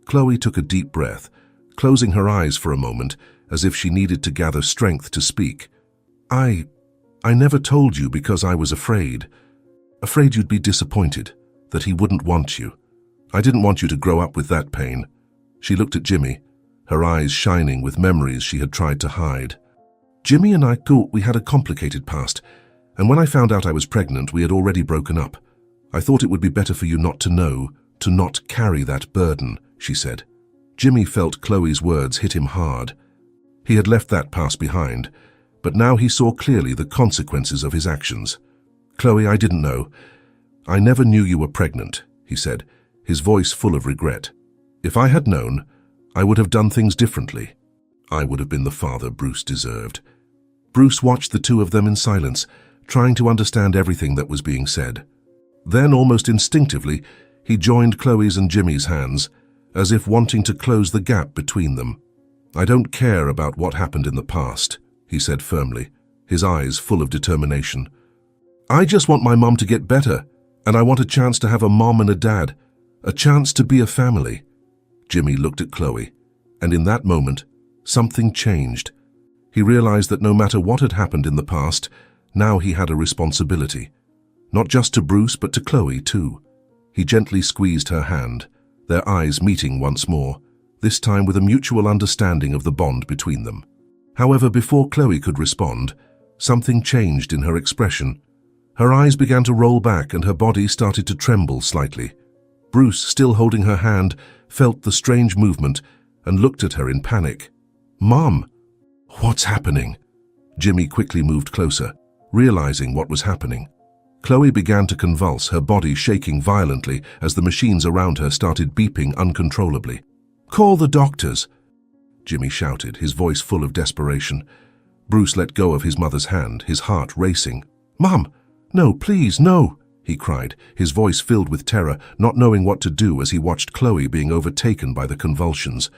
Chloe took a deep breath, closing her eyes for a moment as if she needed to gather strength to speak. I never told you because I was afraid. Afraid you'd be disappointed, that he wouldn't want you. I didn't want you to grow up with that pain." She looked at Jimmy, her eyes shining with memories she had tried to hide. "Jimmy and I thought we had a complicated past, and when I found out I was pregnant, we had already broken up. I thought it would be better for you not to know, to not carry that burden," she said. Jimmy felt Chloe's words hit him hard. He had left that past behind, but now he saw clearly the consequences of his actions. "Chloe, I didn't know. I never knew you were pregnant," he said, his voice full of regret. "If I had known, I would have done things differently. I would have been the father Bruce deserved." Bruce watched the two of them in silence, trying to understand everything that was being said. Then, almost instinctively, he joined Chloe's and Jimmy's hands, as if wanting to close the gap between them. "I don't care about what happened in the past," he said firmly, his eyes full of determination. "I just want my mom to get better, and I want a chance to have a mom and a dad, a chance to be a family." Jimmy looked at Chloe, and in that moment, something changed. He realized that no matter what had happened in the past, now he had a responsibility. Not just to Bruce, but to Chloe too. He gently squeezed her hand, their eyes meeting once more, this time with a mutual understanding of the bond between them. However, before Chloe could respond, something changed in her expression. Her eyes began to roll back and her body started to tremble slightly. Bruce, still holding her hand, felt the strange movement and looked at her in panic. "Mom, what's happening?" Jimmy quickly moved closer, realizing what was happening. Chloe began to convulse, her body shaking violently as the machines around her started beeping uncontrollably. "Call the doctors!" Jimmy shouted, his voice full of desperation. Bruce let go of his mother's hand, his heart racing. "Mom, no, please, no!" he cried, his voice filled with terror, not knowing what to do as he watched Chloe being overtaken by the convulsions.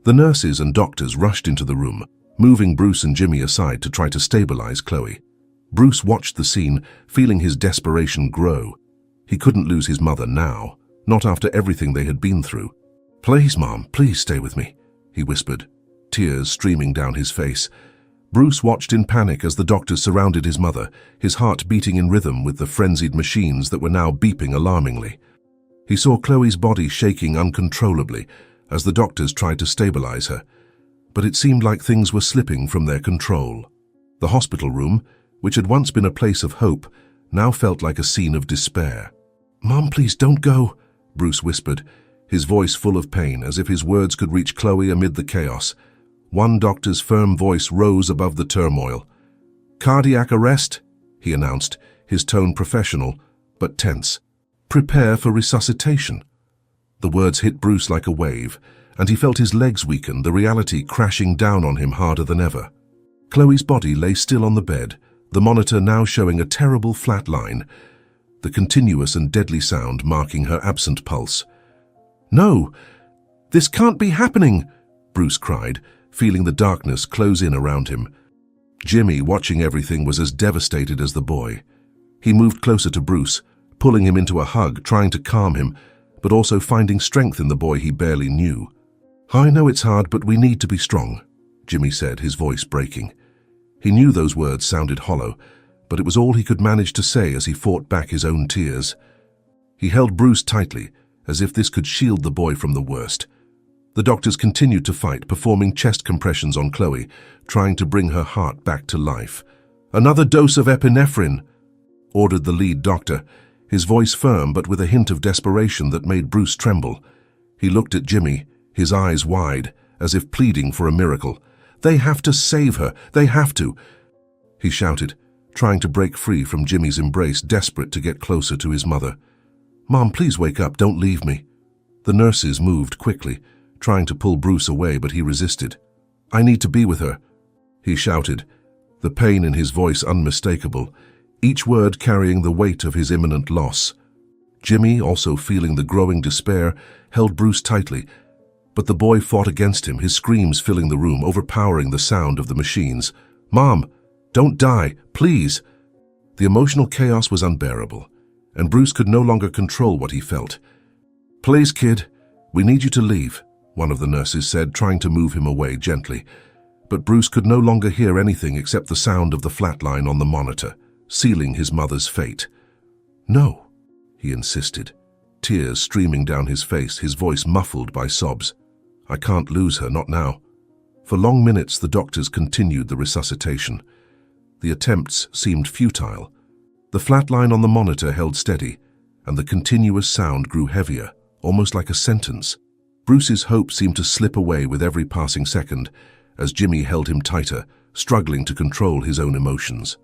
The nurses and doctors rushed into the room, moving Bruce and Jimmy aside to try to stabilize Chloe. Bruce watched the scene, feeling his desperation grow. He couldn't lose his mother now, not after everything they had been through. "Please, Mom, please stay with me," he whispered, tears streaming down his face. Bruce watched in panic as the doctors surrounded his mother, his heart beating in rhythm with the frenzied machines that were now beeping alarmingly. He saw Chloe's body shaking uncontrollably as the doctors tried to stabilize her, but it seemed like things were slipping from their control. The hospital room, which had once been a place of hope, now felt like a scene of despair. "Mom, please don't go," Bruce whispered, his voice full of pain as if his words could reach Chloe amid the chaos. One doctor's firm voice rose above the turmoil. "Cardiac arrest," he announced, his tone professional but tense. "Prepare for resuscitation." The words hit Bruce like a wave, and he felt his legs weaken, the reality crashing down on him harder than ever. Chloe's body lay still on the bed, the monitor now showing a terrible flat line, the continuous and deadly sound marking her absent pulse. "No, this can't be happening," Bruce cried, feeling the darkness close in around him. Jimmy, watching everything, was as devastated as the boy. He moved closer to Bruce, pulling him into a hug, trying to calm him, but also finding strength in the boy he barely knew. "I know it's hard, but we need to be strong," Jimmy said, his voice breaking. He knew those words sounded hollow, but it was all he could manage to say as he fought back his own tears. He held Bruce tightly, as if this could shield the boy from the worst. The doctors continued to fight, performing chest compressions on Chloe, trying to bring her heart back to life. "Another dose of epinephrine," ordered the lead doctor, his voice firm but with a hint of desperation that made Bruce tremble. He looked at Jimmy, his eyes wide, as if pleading for a miracle. "They have to save her, they have to," he shouted, trying to break free from Jimmy's embrace, desperate to get closer to his mother. "Mom, please wake up, don't leave me." The nurses moved quickly, trying to pull Bruce away, but he resisted. "I need to be with her," he shouted, the pain in his voice unmistakable, each word carrying the weight of his imminent loss. Jimmy, also feeling the growing despair, held Bruce tightly, but the boy fought against him, his screams filling the room, overpowering the sound of the machines. "Mom, don't die, please!" The emotional chaos was unbearable, and Bruce could no longer control what he felt. "Please, kid, we need you to leave," one of the nurses said, trying to move him away gently. But Bruce could no longer hear anything except the sound of the flatline on the monitor, sealing his mother's fate. "No," he insisted, tears streaming down his face, his voice muffled by sobs. "I can't lose her, not now." For long minutes the doctors continued the resuscitation. The attempts seemed futile. The flatline on the monitor held steady, and the continuous sound grew heavier, almost like a sentence. Bruce's hope seemed to slip away with every passing second, as Jimmy held him tighter, struggling to control his own emotions.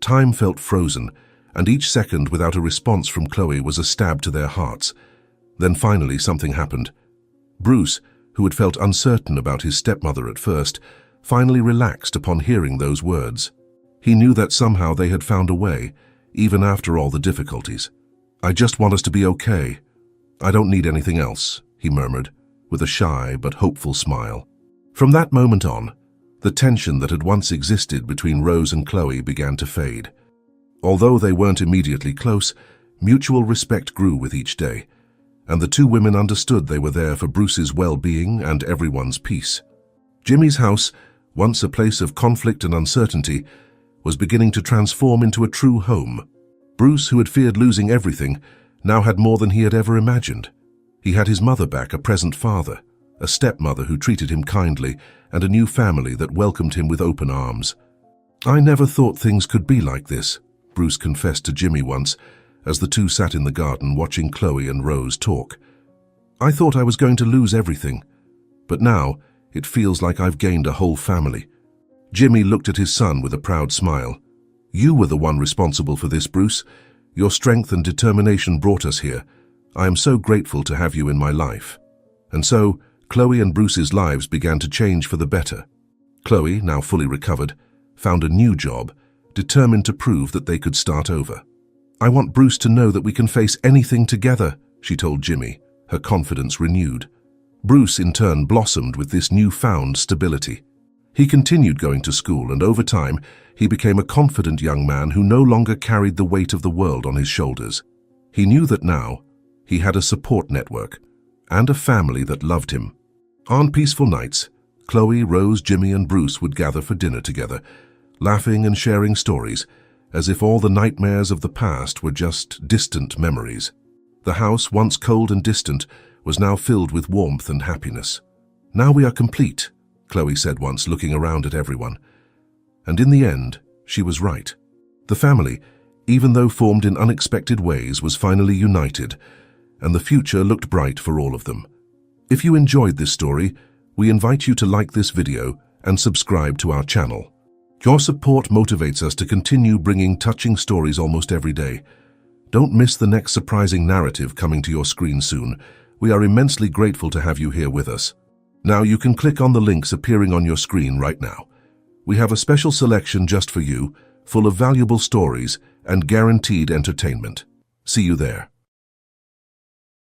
Time felt frozen, and each second without a response from Chloe was a stab to their hearts. Then finally something happened. Bruce, who had felt uncertain about his stepmother at first, finally relaxed upon hearing those words. He knew that somehow they had found a way, even after all the difficulties. "I just want us to be okay. I don't need anything else," he murmured, with a shy but hopeful smile. From that moment on, the tension that had once existed between Rose and Chloe began to fade. Although they weren't immediately close, mutual respect grew with each day, and the two women understood they were there for Bruce's well-being and everyone's peace. Jimmy's house, once a place of conflict and uncertainty, was beginning to transform into a true home. Bruce, who had feared losing everything, now had more than he had ever imagined. He had his mother back, a present father, a stepmother who treated him kindly, and a new family that welcomed him with open arms. "I never thought things could be like this," Bruce confessed to Jimmy once, as the two sat in the garden watching Chloe and Rose talk. "I thought I was going to lose everything, but now it feels like I've gained a whole family." Jimmy looked at his son with a proud smile. "You were the one responsible for this, Bruce. Your strength and determination brought us here. I am so grateful to have you in my life." And so, Chloe and Bruce's lives began to change for the better. Chloe, now fully recovered, found a new job, determined to prove that they could start over. "I want Bruce to know that we can face anything together," she told Jimmy, her confidence renewed. Bruce, in turn, blossomed with this newfound stability. He continued going to school, and over time, he became a confident young man who no longer carried the weight of the world on his shoulders. He knew that now, he had a support network, and a family that loved him. On peaceful nights, Chloe, Rose, Jimmy, and Bruce would gather for dinner together, laughing and sharing stories, as if all the nightmares of the past were just distant memories. The house, once cold and distant, was now filled with warmth and happiness. "Now we are complete," Chloe said once, looking around at everyone. And in the end, she was right. The family, even though formed in unexpected ways, was finally united, and the future looked bright for all of them. If you enjoyed this story, we invite you to like this video and subscribe to our channel. Your support motivates us to continue bringing touching stories almost every day. Don't miss the next surprising narrative coming to your screen soon. We are immensely grateful to have you here with us. Now you can click on the links appearing on your screen right now. We have a special selection just for you, full of valuable stories and guaranteed entertainment. See you there.